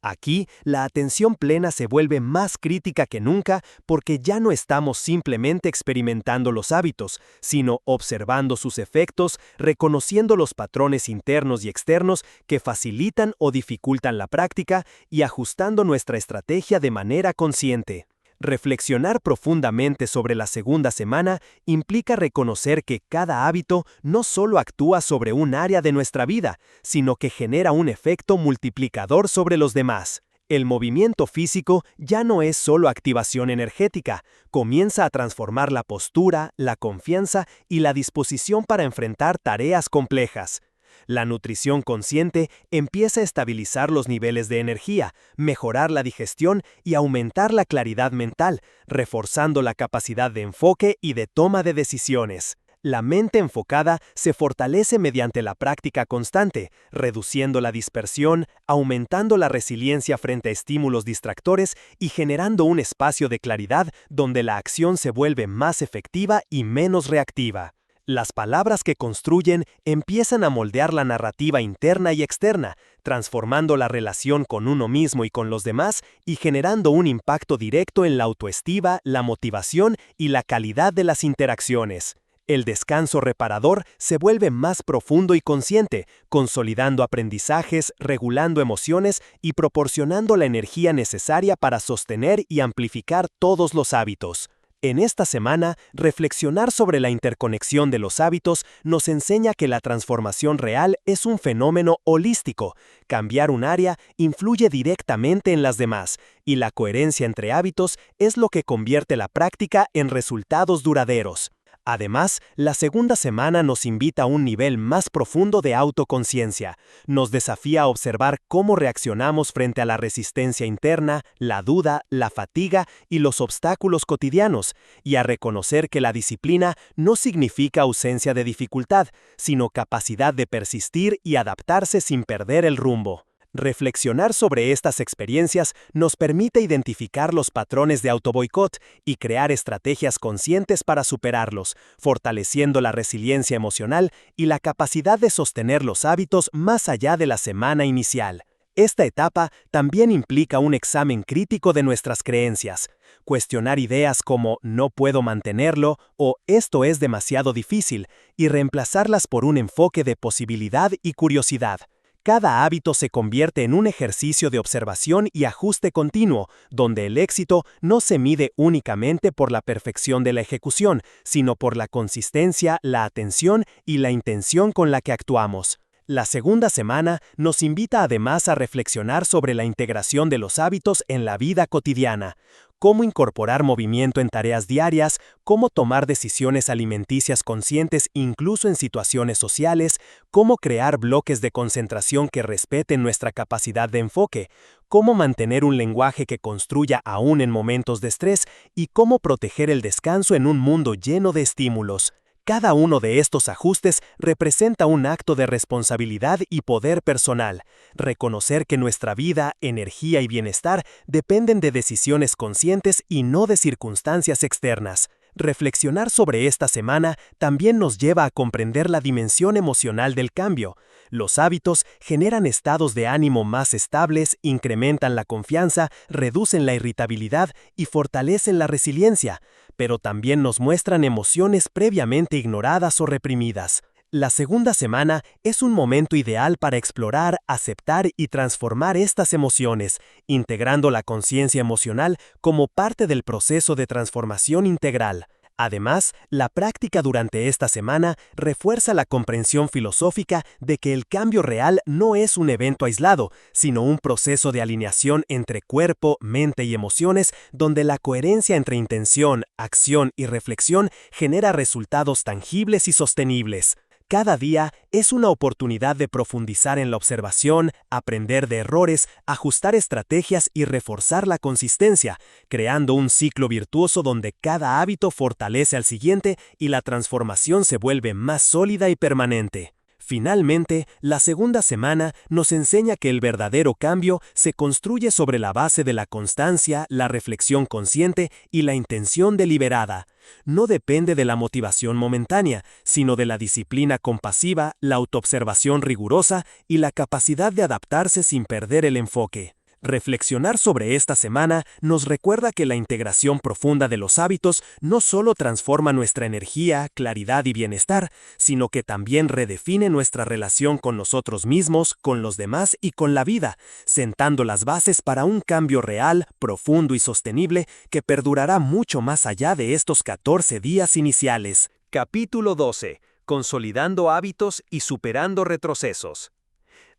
Aquí, la atención plena se vuelve más crítica que nunca porque ya no estamos simplemente experimentando los hábitos, sino observando sus efectos, reconociendo los patrones internos y externos que facilitan o dificultan la práctica y ajustando nuestra estrategia de manera consciente. Reflexionar profundamente sobre la segunda semana implica reconocer que cada hábito no solo actúa sobre un área de nuestra vida, sino que genera un efecto multiplicador sobre los demás. El movimiento físico ya no es solo activación energética, comienza a transformar la postura, la confianza y la disposición para enfrentar tareas complejas. La nutrición consciente empieza a estabilizar los niveles de energía, mejorar la digestión y aumentar la claridad mental, reforzando la capacidad de enfoque y de toma de decisiones. La mente enfocada se fortalece mediante la práctica constante, reduciendo la dispersión, aumentando la resiliencia frente a estímulos distractores y generando un espacio de claridad donde la acción se vuelve más efectiva y menos reactiva. Las palabras que construyen empiezan a moldear la narrativa interna y externa, transformando la relación con uno mismo y con los demás y generando un impacto directo en la autoestima, la motivación y la calidad de las interacciones. El descanso reparador se vuelve más profundo y consciente, consolidando aprendizajes, regulando emociones y proporcionando la energía necesaria para sostener y amplificar todos los hábitos. En esta semana, reflexionar sobre la interconexión de los hábitos nos enseña que la transformación real es un fenómeno holístico. Cambiar un área influye directamente en las demás, y la coherencia entre hábitos es lo que convierte la práctica en resultados duraderos. Además, la segunda semana nos invita a un nivel más profundo de autoconciencia. Nos desafía a observar cómo reaccionamos frente a la resistencia interna, la duda, la fatiga y los obstáculos cotidianos, y a reconocer que la disciplina no significa ausencia de dificultad, sino capacidad de persistir y adaptarse sin perder el rumbo. Reflexionar sobre estas experiencias nos permite identificar los patrones de autoboicot y crear estrategias conscientes para superarlos, fortaleciendo la resiliencia emocional y la capacidad de sostener los hábitos más allá de la semana inicial. Esta etapa también implica un examen crítico de nuestras creencias. Cuestionar ideas como no puedo mantenerlo o esto es demasiado difícil y reemplazarlas por un enfoque de posibilidad y curiosidad. Cada hábito se convierte en un ejercicio de observación y ajuste continuo, donde el éxito no se mide únicamente por la perfección de la ejecución, sino por la consistencia, la atención y la intención con la que actuamos. La segunda semana nos invita además a reflexionar sobre la integración de los hábitos en la vida cotidiana. Cómo incorporar movimiento en tareas diarias, cómo tomar decisiones alimenticias conscientes incluso en situaciones sociales, cómo crear bloques de concentración que respeten nuestra capacidad de enfoque, cómo mantener un lenguaje que construya aún en momentos de estrés y cómo proteger el descanso en un mundo lleno de estímulos. Cada uno de estos ajustes representa un acto de responsabilidad y poder personal. Reconocer que nuestra vida, energía y bienestar dependen de decisiones conscientes y no de circunstancias externas. Reflexionar sobre esta semana también nos lleva a comprender la dimensión emocional del cambio. Los hábitos generan estados de ánimo más estables, incrementan la confianza, reducen la irritabilidad y fortalecen la resiliencia, pero también nos muestran emociones previamente ignoradas o reprimidas. La segunda semana es un momento ideal para explorar, aceptar y transformar estas emociones, integrando la conciencia emocional como parte del proceso de transformación integral. Además, la práctica durante esta semana refuerza la comprensión filosófica de que el cambio real no es un evento aislado, sino un proceso de alineación entre cuerpo, mente y emociones, donde la coherencia entre intención, acción y reflexión genera resultados tangibles y sostenibles. Cada día es una oportunidad de profundizar en la observación, aprender de errores, ajustar estrategias y reforzar la consistencia, creando un ciclo virtuoso donde cada hábito fortalece al siguiente y la transformación se vuelve más sólida y permanente. Finalmente, la segunda semana nos enseña que el verdadero cambio se construye sobre la base de la constancia, la reflexión consciente y la intención deliberada. No depende de la motivación momentánea, sino de la disciplina compasiva, la autoobservación rigurosa y la capacidad de adaptarse sin perder el enfoque. Reflexionar sobre esta semana nos recuerda que la integración profunda de los hábitos no solo transforma nuestra energía, claridad y bienestar, sino que también redefine nuestra relación con nosotros mismos, con los demás y con la vida, sentando las bases para un cambio real, profundo y sostenible que perdurará mucho más allá de estos 14 días iniciales. Capítulo 12. Consolidando hábitos y superando retrocesos.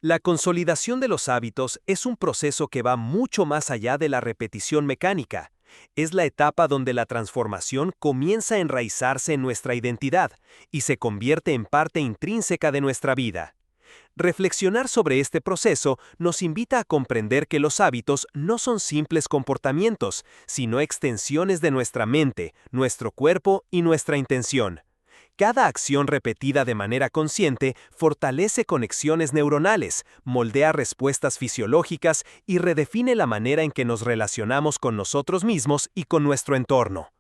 La consolidación de los hábitos es un proceso que va mucho más allá de la repetición mecánica. Es la etapa donde la transformación comienza a enraizarse en nuestra identidad y se convierte en parte intrínseca de nuestra vida. Reflexionar sobre este proceso nos invita a comprender que los hábitos no son simples comportamientos, sino extensiones de nuestra mente, nuestro cuerpo y nuestra intención. Cada acción repetida de manera consciente fortalece conexiones neuronales, moldea respuestas fisiológicas y redefine la manera en que nos relacionamos con nosotros mismos y con nuestro entorno.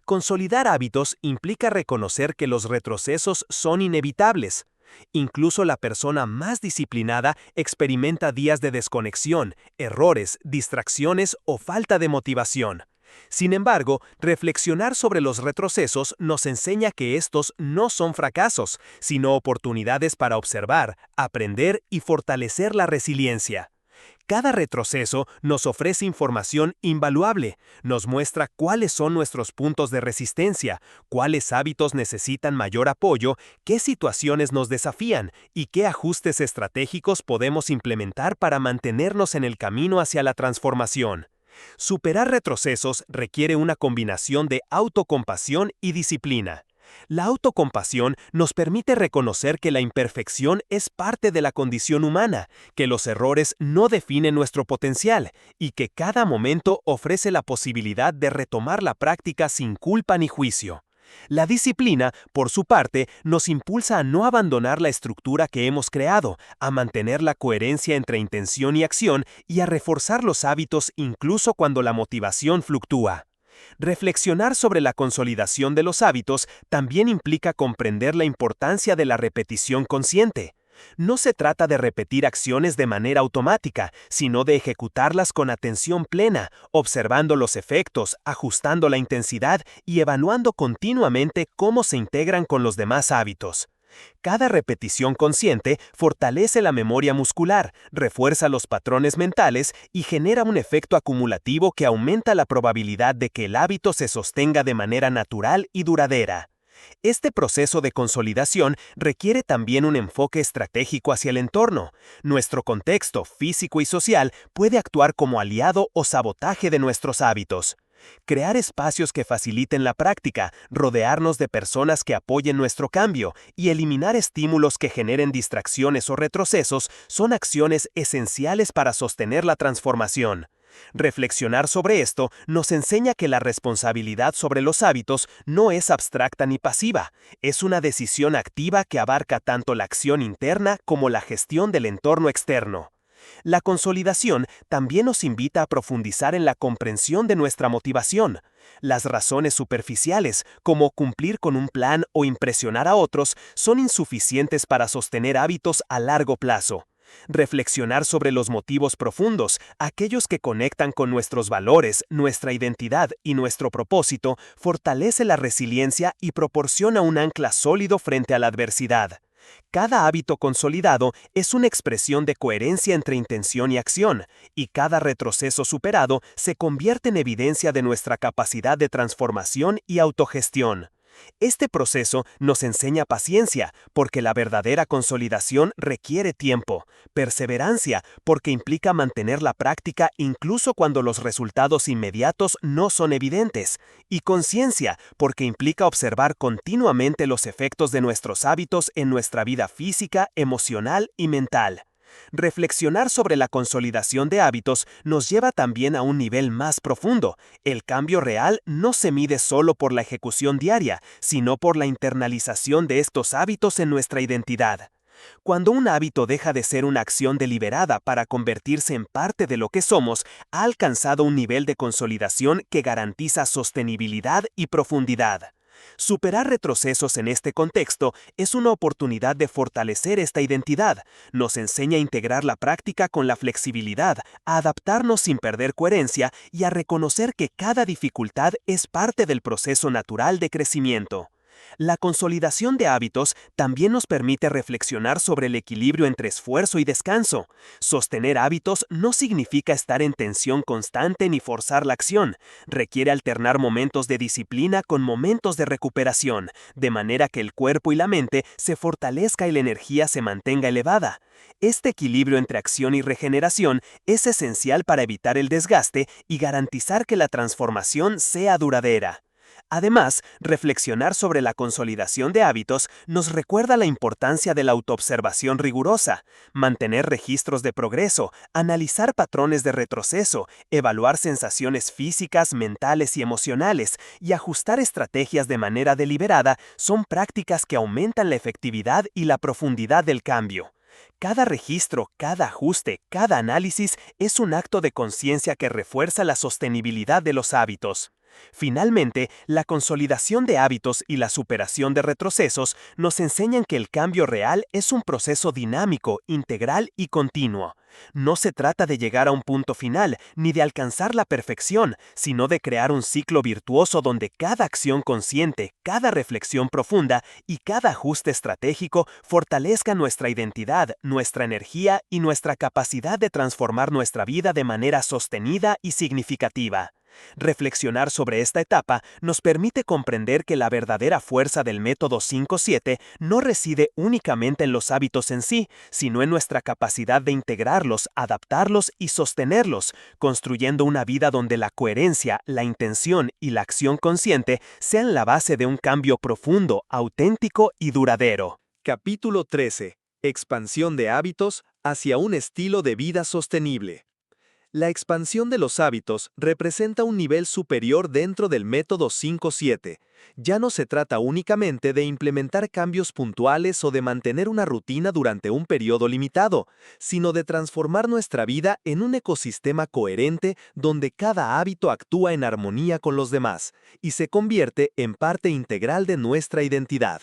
Consolidar hábitos implica reconocer que los retrocesos son inevitables. Incluso la persona más disciplinada experimenta días de desconexión, errores, distracciones o falta de motivación. Sin embargo, reflexionar sobre los retrocesos nos enseña que estos no son fracasos, sino oportunidades para observar, aprender y fortalecer la resiliencia. Cada retroceso nos ofrece información invaluable, nos muestra cuáles son nuestros puntos de resistencia, cuáles hábitos necesitan mayor apoyo, qué situaciones nos desafían y qué ajustes estratégicos podemos implementar para mantenernos en el camino hacia la transformación. Superar retrocesos requiere una combinación de autocompasión y disciplina. La autocompasión nos permite reconocer que la imperfección es parte de la condición humana, que los errores no definen nuestro potencial y que cada momento ofrece la posibilidad de retomar la práctica sin culpa ni juicio. La disciplina, por su parte, nos impulsa a no abandonar la estructura que hemos creado, a mantener la coherencia entre intención y acción y a reforzar los hábitos incluso cuando la motivación fluctúa. Reflexionar sobre la consolidación de los hábitos también implica comprender la importancia de la repetición consciente. No se trata de repetir acciones de manera automática, sino de ejecutarlas con atención plena, observando los efectos, ajustando la intensidad y evaluando continuamente cómo se integran con los demás hábitos. Cada repetición consciente fortalece la memoria muscular, refuerza los patrones mentales y genera un efecto acumulativo que aumenta la probabilidad de que el hábito se sostenga de manera natural y duradera. Este proceso de consolidación requiere también un enfoque estratégico hacia el entorno. Nuestro contexto físico y social puede actuar como aliado o sabotaje de nuestros hábitos. Crear espacios que faciliten la práctica, rodearnos de personas que apoyen nuestro cambio y eliminar estímulos que generen distracciones o retrocesos son acciones esenciales para sostener la transformación. Reflexionar sobre esto nos enseña que la responsabilidad sobre los hábitos no es abstracta ni pasiva, es una decisión activa que abarca tanto la acción interna como la gestión del entorno externo. La consolidación también nos invita a profundizar en la comprensión de nuestra motivación. Las razones superficiales, como cumplir con un plan o impresionar a otros, son insuficientes para sostener hábitos a largo plazo. Reflexionar sobre los motivos profundos, aquellos que conectan con nuestros valores, nuestra identidad y nuestro propósito, fortalece la resiliencia y proporciona un ancla sólido frente a la adversidad. Cada hábito consolidado es una expresión de coherencia entre intención y acción, y cada retroceso superado se convierte en evidencia de nuestra capacidad de transformación y autogestión. Este proceso nos enseña paciencia, porque la verdadera consolidación requiere tiempo, perseverancia, porque implica mantener la práctica incluso cuando los resultados inmediatos no son evidentes, y conciencia, porque implica observar continuamente los efectos de nuestros hábitos en nuestra vida física, emocional y mental. Reflexionar sobre la consolidación de hábitos nos lleva también a un nivel más profundo. El cambio real no se mide solo por la ejecución diaria, sino por la internalización de estos hábitos en nuestra identidad. Cuando un hábito deja de ser una acción deliberada para convertirse en parte de lo que somos, ha alcanzado un nivel de consolidación que garantiza sostenibilidad y profundidad. Superar retrocesos en este contexto es una oportunidad de fortalecer esta identidad. Nos enseña a integrar la práctica con la flexibilidad, a adaptarnos sin perder coherencia y a reconocer que cada dificultad es parte del proceso natural de crecimiento. La consolidación de hábitos también nos permite reflexionar sobre el equilibrio entre esfuerzo y descanso. Sostener hábitos no significa estar en tensión constante ni forzar la acción. Requiere alternar momentos de disciplina con momentos de recuperación, de manera que el cuerpo y la mente se fortalezca y la energía se mantenga elevada. Este equilibrio entre acción y regeneración es esencial para evitar el desgaste y garantizar que la transformación sea duradera. Además, reflexionar sobre la consolidación de hábitos nos recuerda la importancia de la autoobservación rigurosa, mantener registros de progreso, analizar patrones de retroceso, evaluar sensaciones físicas, mentales y emocionales y ajustar estrategias de manera deliberada son prácticas que aumentan la efectividad y la profundidad del cambio. Cada registro, cada ajuste, cada análisis es un acto de conciencia que refuerza la sostenibilidad de los hábitos. Finalmente, la consolidación de hábitos y la superación de retrocesos nos enseñan que el cambio real es un proceso dinámico, integral y continuo. No se trata de llegar a un punto final, ni de alcanzar la perfección, sino de crear un ciclo virtuoso donde cada acción consciente, cada reflexión profunda y cada ajuste estratégico fortalezca nuestra identidad, nuestra energía y nuestra capacidad de transformar nuestra vida de manera sostenida y significativa. Reflexionar sobre esta etapa nos permite comprender que la verdadera fuerza del método 5-7 no reside únicamente en los hábitos en sí, sino en nuestra capacidad de integrarlos, adaptarlos y sostenerlos, construyendo una vida donde la coherencia, la intención y la acción consciente sean la base de un cambio profundo, auténtico y duradero. Capítulo 13. Expansión de hábitos hacia un estilo de vida sostenible. La expansión de los hábitos representa un nivel superior dentro del método 5-7. Ya no se trata únicamente de implementar cambios puntuales o de mantener una rutina durante un periodo limitado, sino de transformar nuestra vida en un ecosistema coherente donde cada hábito actúa en armonía con los demás y se convierte en parte integral de nuestra identidad.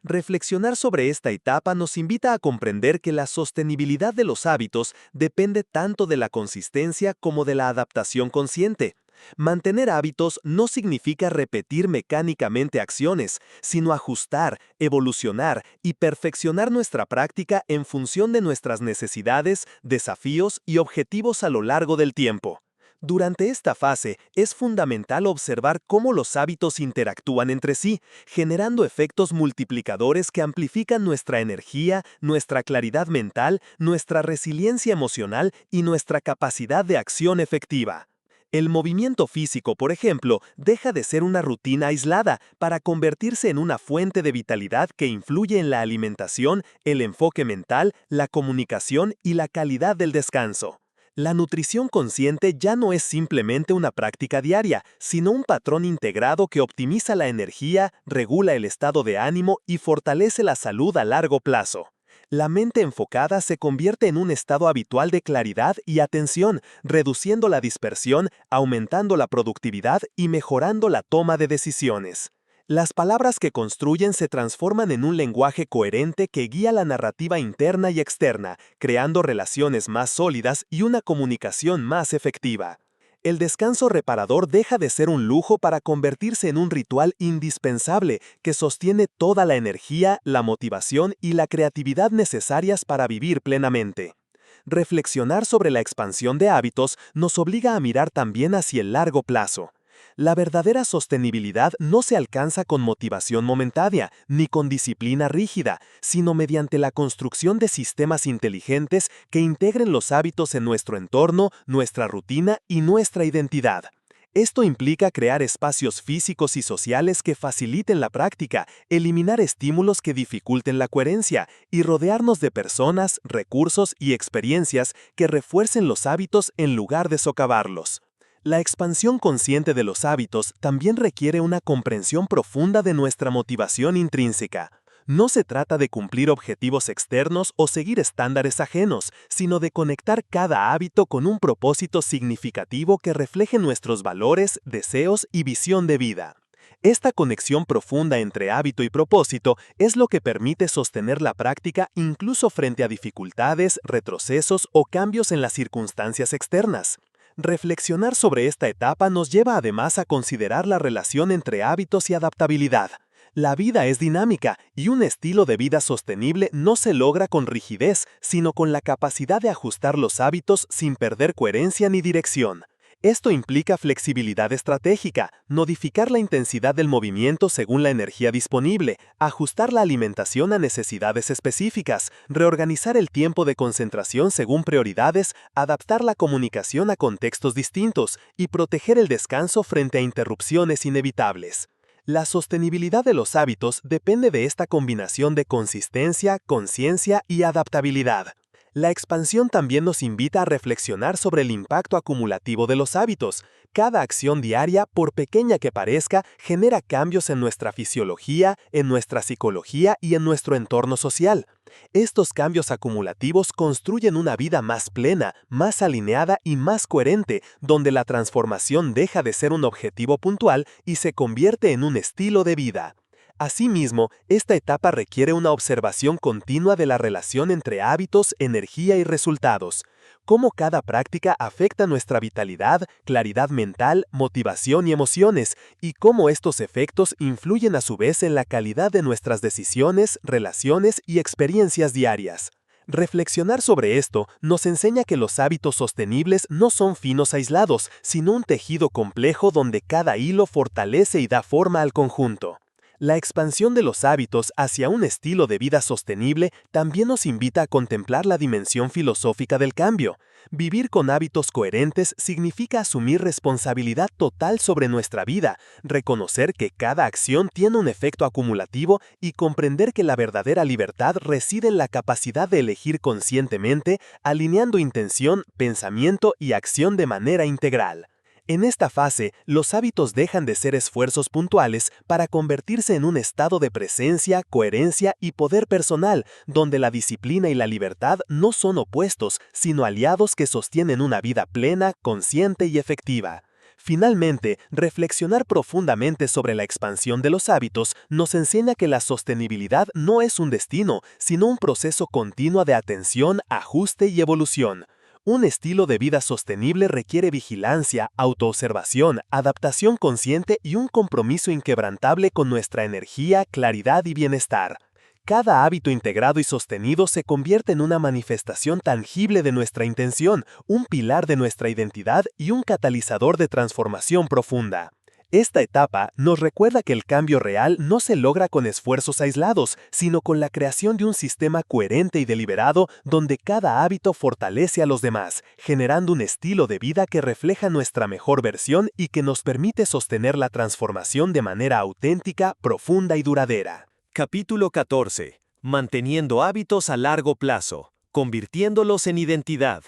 Reflexionar sobre esta etapa nos invita a comprender que la sostenibilidad de los hábitos depende tanto de la consistencia como de la adaptación consciente. Mantener hábitos no significa repetir mecánicamente acciones, sino ajustar, evolucionar y perfeccionar nuestra práctica en función de nuestras necesidades, desafíos y objetivos a lo largo del tiempo. Durante esta fase, es fundamental observar cómo los hábitos interactúan entre sí, generando efectos multiplicadores que amplifican nuestra energía, nuestra claridad mental, nuestra resiliencia emocional y nuestra capacidad de acción efectiva. El movimiento físico, por ejemplo, deja de ser una rutina aislada para convertirse en una fuente de vitalidad que influye en la alimentación, el enfoque mental, la comunicación y la calidad del descanso. La nutrición consciente ya no es simplemente una práctica diaria, sino un patrón integrado que optimiza la energía, regula el estado de ánimo y fortalece la salud a largo plazo. La mente enfocada se convierte en un estado habitual de claridad y atención, reduciendo la dispersión, aumentando la productividad y mejorando la toma de decisiones. Las palabras que construyen se transforman en un lenguaje coherente que guía la narrativa interna y externa, creando relaciones más sólidas y una comunicación más efectiva. El descanso reparador deja de ser un lujo para convertirse en un ritual indispensable que sostiene toda la energía, la motivación y la creatividad necesarias para vivir plenamente. Reflexionar sobre la expansión de hábitos nos obliga a mirar también hacia el largo plazo. La verdadera sostenibilidad no se alcanza con motivación momentánea, ni con disciplina rígida, sino mediante la construcción de sistemas inteligentes que integren los hábitos en nuestro entorno, nuestra rutina y nuestra identidad. Esto implica crear espacios físicos y sociales que faciliten la práctica, eliminar estímulos que dificulten la coherencia y rodearnos de personas, recursos y experiencias que refuercen los hábitos en lugar de socavarlos. La expansión consciente de los hábitos también requiere una comprensión profunda de nuestra motivación intrínseca. No se trata de cumplir objetivos externos o seguir estándares ajenos, sino de conectar cada hábito con un propósito significativo que refleje nuestros valores, deseos y visión de vida. Esta conexión profunda entre hábito y propósito es lo que permite sostener la práctica incluso frente a dificultades, retrocesos o cambios en las circunstancias externas. Reflexionar sobre esta etapa nos lleva además a considerar la relación entre hábitos y adaptabilidad. La vida es dinámica y un estilo de vida sostenible no se logra con rigidez, sino con la capacidad de ajustar los hábitos sin perder coherencia ni dirección. Esto implica flexibilidad estratégica, modificar la intensidad del movimiento según la energía disponible, ajustar la alimentación a necesidades específicas, reorganizar el tiempo de concentración según prioridades, adaptar la comunicación a contextos distintos y proteger el descanso frente a interrupciones inevitables. La sostenibilidad de los hábitos depende de esta combinación de consistencia, conciencia y adaptabilidad. La expansión también nos invita a reflexionar sobre el impacto acumulativo de los hábitos. Cada acción diaria, por pequeña que parezca, genera cambios en nuestra fisiología, en nuestra psicología y en nuestro entorno social. Estos cambios acumulativos construyen una vida más plena, más alineada y más coherente, donde la transformación deja de ser un objetivo puntual y se convierte en un estilo de vida. Asimismo, esta etapa requiere una observación continua de la relación entre hábitos, energía y resultados. Cómo cada práctica afecta nuestra vitalidad, claridad mental, motivación y emociones, y cómo estos efectos influyen a su vez en la calidad de nuestras decisiones, relaciones y experiencias diarias. Reflexionar sobre esto nos enseña que los hábitos sostenibles no son finos aislados, sino un tejido complejo donde cada hilo fortalece y da forma al conjunto. La expansión de los hábitos hacia un estilo de vida sostenible también nos invita a contemplar la dimensión filosófica del cambio. Vivir con hábitos coherentes significa asumir responsabilidad total sobre nuestra vida, reconocer que cada acción tiene un efecto acumulativo y comprender que la verdadera libertad reside en la capacidad de elegir conscientemente, alineando intención, pensamiento y acción de manera integral. En esta fase, los hábitos dejan de ser esfuerzos puntuales para convertirse en un estado de presencia, coherencia y poder personal, donde la disciplina y la libertad no son opuestos, sino aliados que sostienen una vida plena, consciente y efectiva. Finalmente, reflexionar profundamente sobre la expansión de los hábitos nos enseña que la sostenibilidad no es un destino, sino un proceso continuo de atención, ajuste y evolución. Un estilo de vida sostenible requiere vigilancia, autoobservación, adaptación consciente y un compromiso inquebrantable con nuestra energía, claridad y bienestar. Cada hábito integrado y sostenido se convierte en una manifestación tangible de nuestra intención, un pilar de nuestra identidad y un catalizador de transformación profunda. Esta etapa nos recuerda que el cambio real no se logra con esfuerzos aislados, sino con la creación de un sistema coherente y deliberado donde cada hábito fortalece a los demás, generando un estilo de vida que refleja nuestra mejor versión y que nos permite sostener la transformación de manera auténtica, profunda y duradera. Capítulo 14. Manteniendo hábitos a largo plazo, convirtiéndolos en identidad.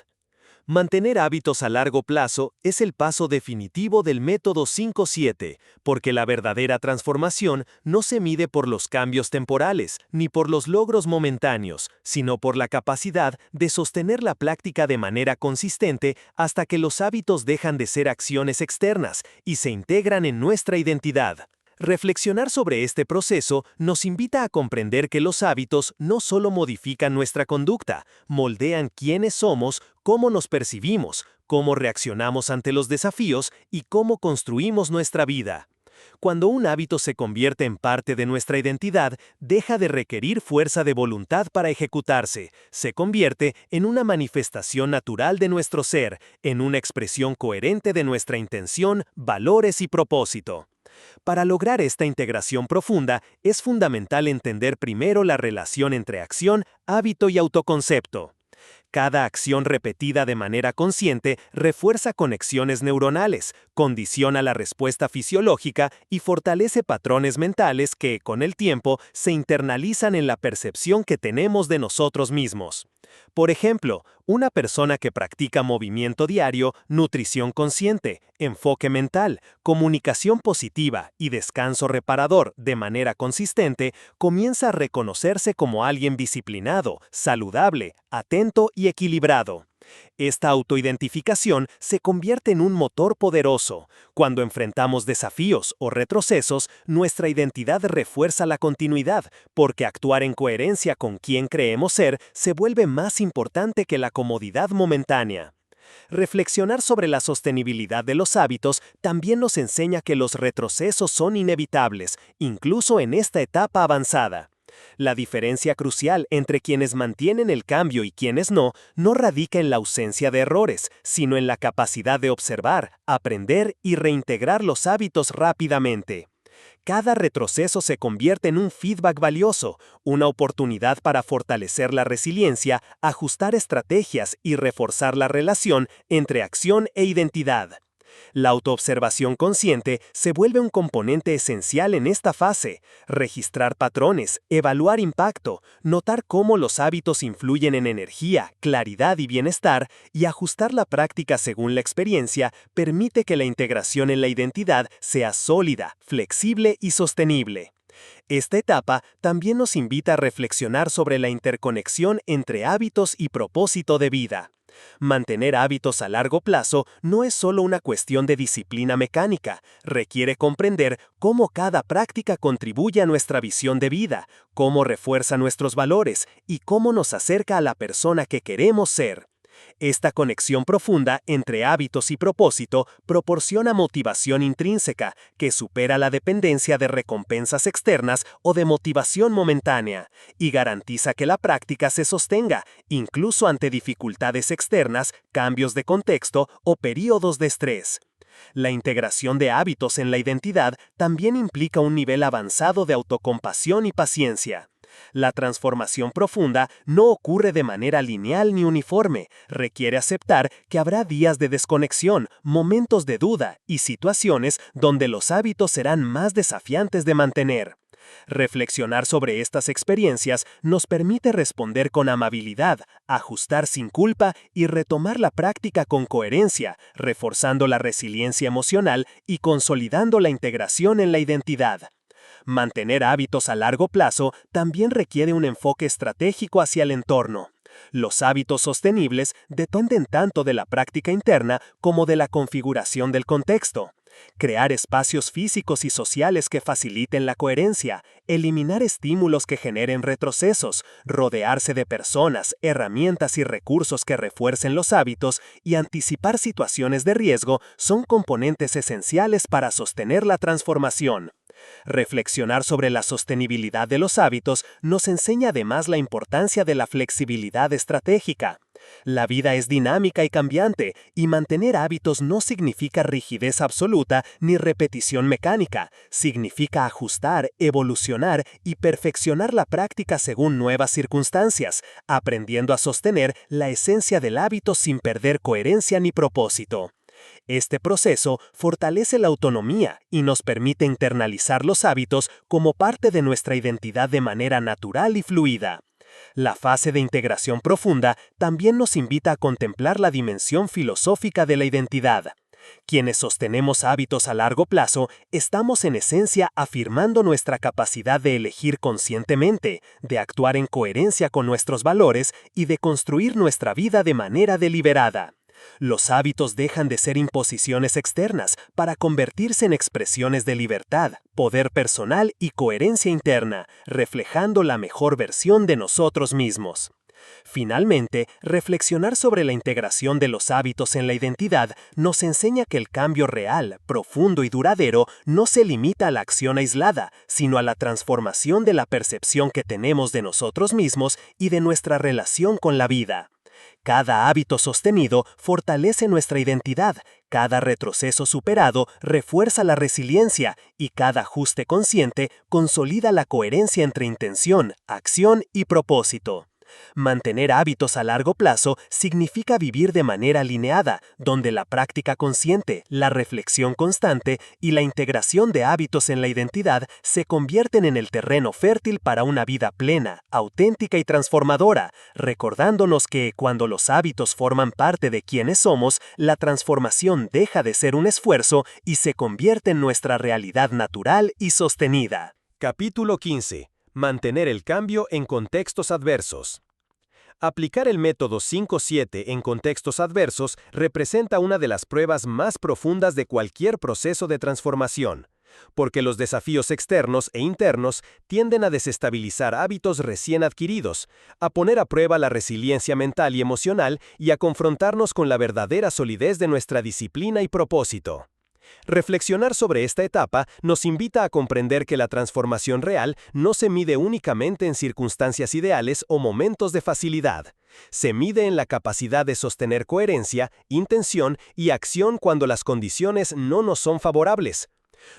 Mantener hábitos a largo plazo es el paso definitivo del método 5-7, porque la verdadera transformación no se mide por los cambios temporales, ni por los logros momentáneos, sino por la capacidad de sostener la práctica de manera consistente hasta que los hábitos dejan de ser acciones externas y se integran en nuestra identidad. Reflexionar sobre este proceso nos invita a comprender que los hábitos no solo modifican nuestra conducta, moldean quiénes somos, cómo nos percibimos, cómo reaccionamos ante los desafíos y cómo construimos nuestra vida. Cuando un hábito se convierte en parte de nuestra identidad, deja de requerir fuerza de voluntad para ejecutarse, se convierte en una manifestación natural de nuestro ser, en una expresión coherente de nuestra intención, valores y propósito. Para lograr esta integración profunda, es fundamental entender primero la relación entre acción, hábito y autoconcepto. Cada acción repetida de manera consciente refuerza conexiones neuronales, condiciona la respuesta fisiológica y fortalece patrones mentales que, con el tiempo, se internalizan en la percepción que tenemos de nosotros mismos. Por ejemplo, una persona que practica movimiento diario, nutrición consciente, enfoque mental, comunicación positiva y descanso reparador de manera consistente, comienza a reconocerse como alguien disciplinado, saludable, atento y equilibrado. Esta autoidentificación se convierte en un motor poderoso. Cuando enfrentamos desafíos o retrocesos, nuestra identidad refuerza la continuidad, porque actuar en coherencia con quien creemos ser se vuelve más importante que la comodidad momentánea. Reflexionar sobre la sostenibilidad de los hábitos también nos enseña que los retrocesos son inevitables, incluso en esta etapa avanzada. La diferencia crucial entre quienes mantienen el cambio y quienes no radica en la ausencia de errores, sino en la capacidad de observar, aprender y reintegrar los hábitos rápidamente. Cada retroceso se convierte en un feedback valioso, una oportunidad para fortalecer la resiliencia, ajustar estrategias y reforzar la relación entre acción e identidad. La autoobservación consciente se vuelve un componente esencial en esta fase. Registrar patrones, evaluar impacto, notar cómo los hábitos influyen en energía, claridad y bienestar, y ajustar la práctica según la experiencia permite que la integración en la identidad sea sólida, flexible y sostenible. Esta etapa también nos invita a reflexionar sobre la interconexión entre hábitos y propósito de vida. Mantener hábitos a largo plazo no es solo una cuestión de disciplina mecánica, requiere comprender cómo cada práctica contribuye a nuestra visión de vida, cómo refuerza nuestros valores y cómo nos acerca a la persona que queremos ser. Esta conexión profunda entre hábitos y propósito proporciona motivación intrínseca que supera la dependencia de recompensas externas o de motivación momentánea, y garantiza que la práctica se sostenga, incluso ante dificultades externas, cambios de contexto o períodos de estrés. La integración de hábitos en la identidad también implica un nivel avanzado de autocompasión y paciencia. La transformación profunda no ocurre de manera lineal ni uniforme, requiere aceptar que habrá días de desconexión, momentos de duda y situaciones donde los hábitos serán más desafiantes de mantener. Reflexionar sobre estas experiencias nos permite responder con amabilidad, ajustar sin culpa y retomar la práctica con coherencia, reforzando la resiliencia emocional y consolidando la integración en la identidad. Mantener hábitos a largo plazo también requiere un enfoque estratégico hacia el entorno. Los hábitos sostenibles dependen tanto de la práctica interna como de la configuración del contexto. Crear espacios físicos y sociales que faciliten la coherencia, eliminar estímulos que generen retrocesos, rodearse de personas, herramientas y recursos que refuercen los hábitos y anticipar situaciones de riesgo son componentes esenciales para sostener la transformación. Reflexionar sobre la sostenibilidad de los hábitos nos enseña además la importancia de la flexibilidad estratégica. La vida es dinámica y cambiante, y mantener hábitos no significa rigidez absoluta ni repetición mecánica, significa ajustar, evolucionar y perfeccionar la práctica según nuevas circunstancias, aprendiendo a sostener la esencia del hábito sin perder coherencia ni propósito. Este proceso fortalece la autonomía y nos permite internalizar los hábitos como parte de nuestra identidad de manera natural y fluida. La fase de integración profunda también nos invita a contemplar la dimensión filosófica de la identidad. Quienes sostenemos hábitos a largo plazo, estamos en esencia afirmando nuestra capacidad de elegir conscientemente, de actuar en coherencia con nuestros valores y de construir nuestra vida de manera deliberada. Los hábitos dejan de ser imposiciones externas para convertirse en expresiones de libertad, poder personal y coherencia interna, reflejando la mejor versión de nosotros mismos. Finalmente, reflexionar sobre la integración de los hábitos en la identidad nos enseña que el cambio real, profundo y duradero no se limita a la acción aislada, sino a la transformación de la percepción que tenemos de nosotros mismos y de nuestra relación con la vida. Cada hábito sostenido fortalece nuestra identidad, cada retroceso superado refuerza la resiliencia y cada ajuste consciente consolida la coherencia entre intención, acción y propósito. Mantener hábitos a largo plazo significa vivir de manera alineada, donde la práctica consciente, la reflexión constante y la integración de hábitos en la identidad se convierten en el terreno fértil para una vida plena, auténtica y transformadora, recordándonos que cuando los hábitos forman parte de quienes somos, la transformación deja de ser un esfuerzo y se convierte en nuestra realidad natural y sostenida. Capítulo 15. Mantener el cambio en contextos adversos. Aplicar el método 5-7 en contextos adversos representa una de las pruebas más profundas de cualquier proceso de transformación, porque los desafíos externos e internos tienden a desestabilizar hábitos recién adquiridos, a poner a prueba la resiliencia mental y emocional y a confrontarnos con la verdadera solidez de nuestra disciplina y propósito. Reflexionar sobre esta etapa nos invita a comprender que la transformación real no se mide únicamente en circunstancias ideales o momentos de facilidad. Se mide en la capacidad de sostener coherencia, intención y acción cuando las condiciones no nos son favorables.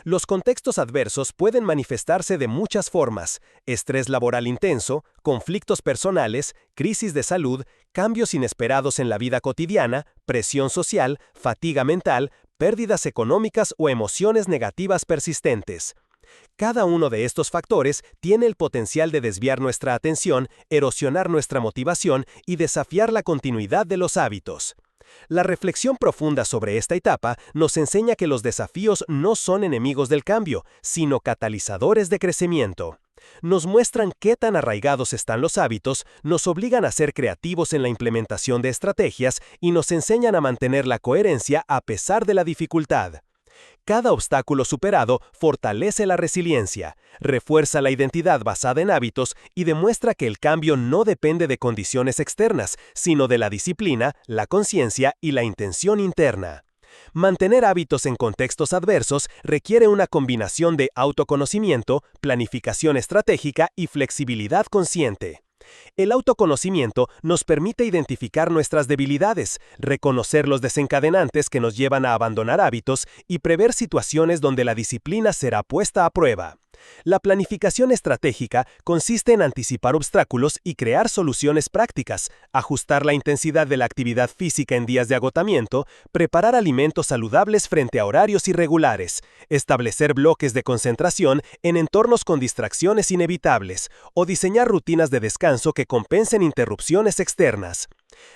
Los contextos adversos pueden manifestarse de muchas formas: estrés laboral intenso, conflictos personales, crisis de salud, cambios inesperados en la vida cotidiana, presión social, fatiga mental, pérdidas económicas o emociones negativas persistentes. Cada uno de estos factores tiene el potencial de desviar nuestra atención, erosionar nuestra motivación y desafiar la continuidad de los hábitos. La reflexión profunda sobre esta etapa nos enseña que los desafíos no son enemigos del cambio, sino catalizadores de crecimiento. Nos muestran qué tan arraigados están los hábitos, nos obligan a ser creativos en la implementación de estrategias y nos enseñan a mantener la coherencia a pesar de la dificultad. Cada obstáculo superado fortalece la resiliencia, refuerza la identidad basada en hábitos y demuestra que el cambio no depende de condiciones externas, sino de la disciplina, la conciencia y la intención interna. Mantener hábitos en contextos adversos requiere una combinación de autoconocimiento, planificación estratégica y flexibilidad consciente. El autoconocimiento nos permite identificar nuestras debilidades, reconocer los desencadenantes que nos llevan a abandonar hábitos y prever situaciones donde la disciplina será puesta a prueba. La planificación estratégica consiste en anticipar obstáculos y crear soluciones prácticas, ajustar la intensidad de la actividad física en días de agotamiento, preparar alimentos saludables frente a horarios irregulares, establecer bloques de concentración en entornos con distracciones inevitables, o diseñar rutinas de descanso que compensen interrupciones externas.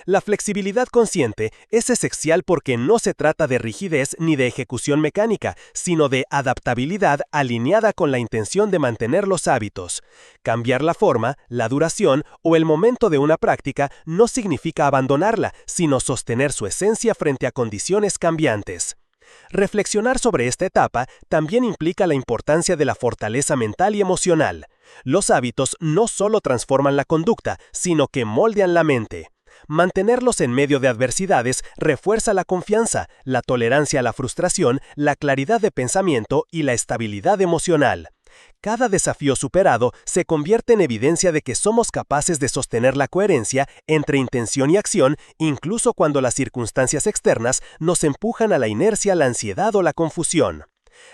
La flexibilidad consciente es esencial porque no se trata de rigidez ni de ejecución mecánica, sino de adaptabilidad alineada con la intención de mantener los hábitos. Cambiar la forma, la duración o el momento de una práctica no significa abandonarla, sino sostener su esencia frente a condiciones cambiantes. Reflexionar sobre esta etapa también implica la importancia de la fortaleza mental y emocional. Los hábitos no solo transforman la conducta, sino que moldean la mente. Mantenerlos en medio de adversidades refuerza la confianza, la tolerancia a la frustración, la claridad de pensamiento y la estabilidad emocional. Cada desafío superado se convierte en evidencia de que somos capaces de sostener la coherencia entre intención y acción, incluso cuando las circunstancias externas nos empujan a la inercia, la ansiedad o la confusión.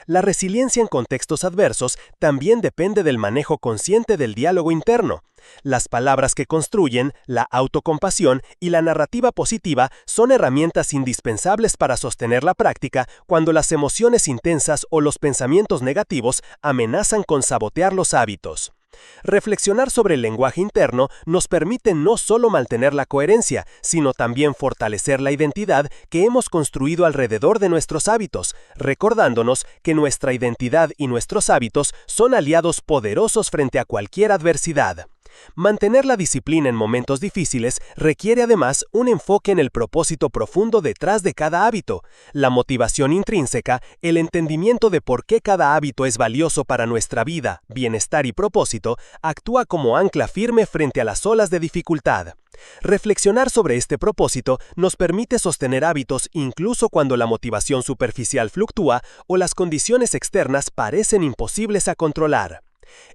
La resiliencia en contextos adversos también depende del manejo consciente del diálogo interno. Las palabras que construyen, la autocompasión y la narrativa positiva son herramientas indispensables para sostener la práctica cuando las emociones intensas o los pensamientos negativos amenazan con sabotear los hábitos. Reflexionar sobre el lenguaje interno nos permite no solo mantener la coherencia, sino también fortalecer la identidad que hemos construido alrededor de nuestros hábitos, recordándonos que nuestra identidad y nuestros hábitos son aliados poderosos frente a cualquier adversidad. Mantener la disciplina en momentos difíciles requiere además un enfoque en el propósito profundo detrás de cada hábito, la motivación intrínseca, el entendimiento de por qué cada hábito es valioso para nuestra vida, bienestar y propósito, actúa como ancla firme frente a las olas de dificultad. Reflexionar sobre este propósito nos permite sostener hábitos incluso cuando la motivación superficial fluctúa o las condiciones externas parecen imposibles a controlar.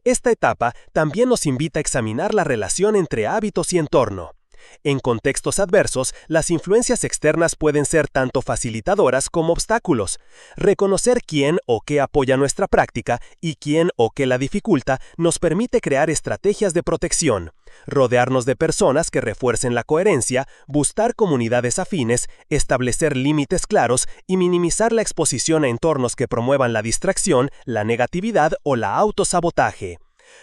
Esta etapa también nos invita a examinar la relación entre hábitos y entorno. En contextos adversos, las influencias externas pueden ser tanto facilitadoras como obstáculos. Reconocer quién o qué apoya nuestra práctica y quién o qué la dificulta nos permite crear estrategias de protección. Rodearnos de personas que refuercen la coherencia, buscar comunidades afines, establecer límites claros y minimizar la exposición a entornos que promuevan la distracción, la negatividad o la autosabotaje.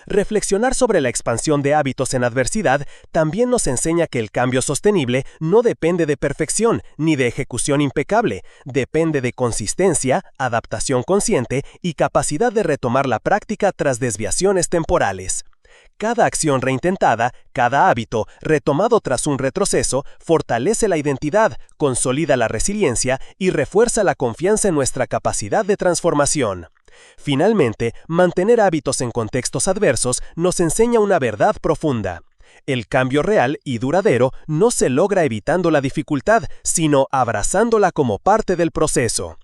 Reflexionar sobre la expansión de hábitos en adversidad también nos enseña que el cambio sostenible no depende de perfección ni de ejecución impecable, depende de consistencia, adaptación consciente y capacidad de retomar la práctica tras desviaciones temporales. Cada acción reintentada, cada hábito retomado tras un retroceso, fortalece la identidad, consolida la resiliencia y refuerza la confianza en nuestra capacidad de transformación. Finalmente, mantener hábitos en contextos adversos nos enseña una verdad profunda. El cambio real y duradero no se logra evitando la dificultad, sino abrazándola como parte del proceso.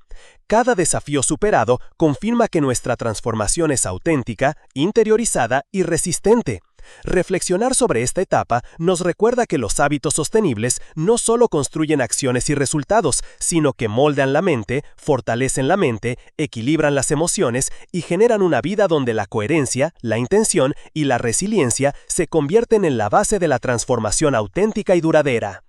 Cada desafío superado confirma que nuestra transformación es auténtica, interiorizada y resistente. Reflexionar sobre esta etapa nos recuerda que los hábitos sostenibles no solo construyen acciones y resultados, sino que moldean la mente, fortalecen la mente, equilibran las emociones y generan una vida donde la coherencia, la intención y la resiliencia se convierten en la base de la transformación auténtica y duradera.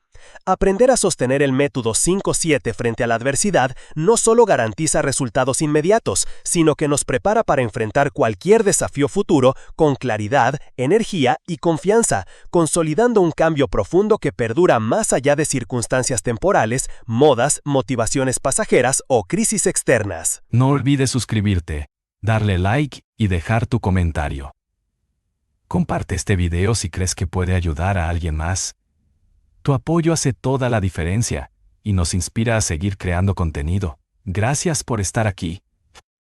Aprender a sostener el método 5-7 frente a la adversidad no solo garantiza resultados inmediatos, sino que nos prepara para enfrentar cualquier desafío futuro con claridad, energía y confianza, consolidando un cambio profundo que perdura más allá de circunstancias temporales, modas, motivaciones pasajeras o crisis externas. No olvides suscribirte, darle like y dejar tu comentario. Comparte este video si crees que puede ayudar a alguien más. Tu apoyo hace toda la diferencia y nos inspira a seguir creando contenido. Gracias por estar aquí.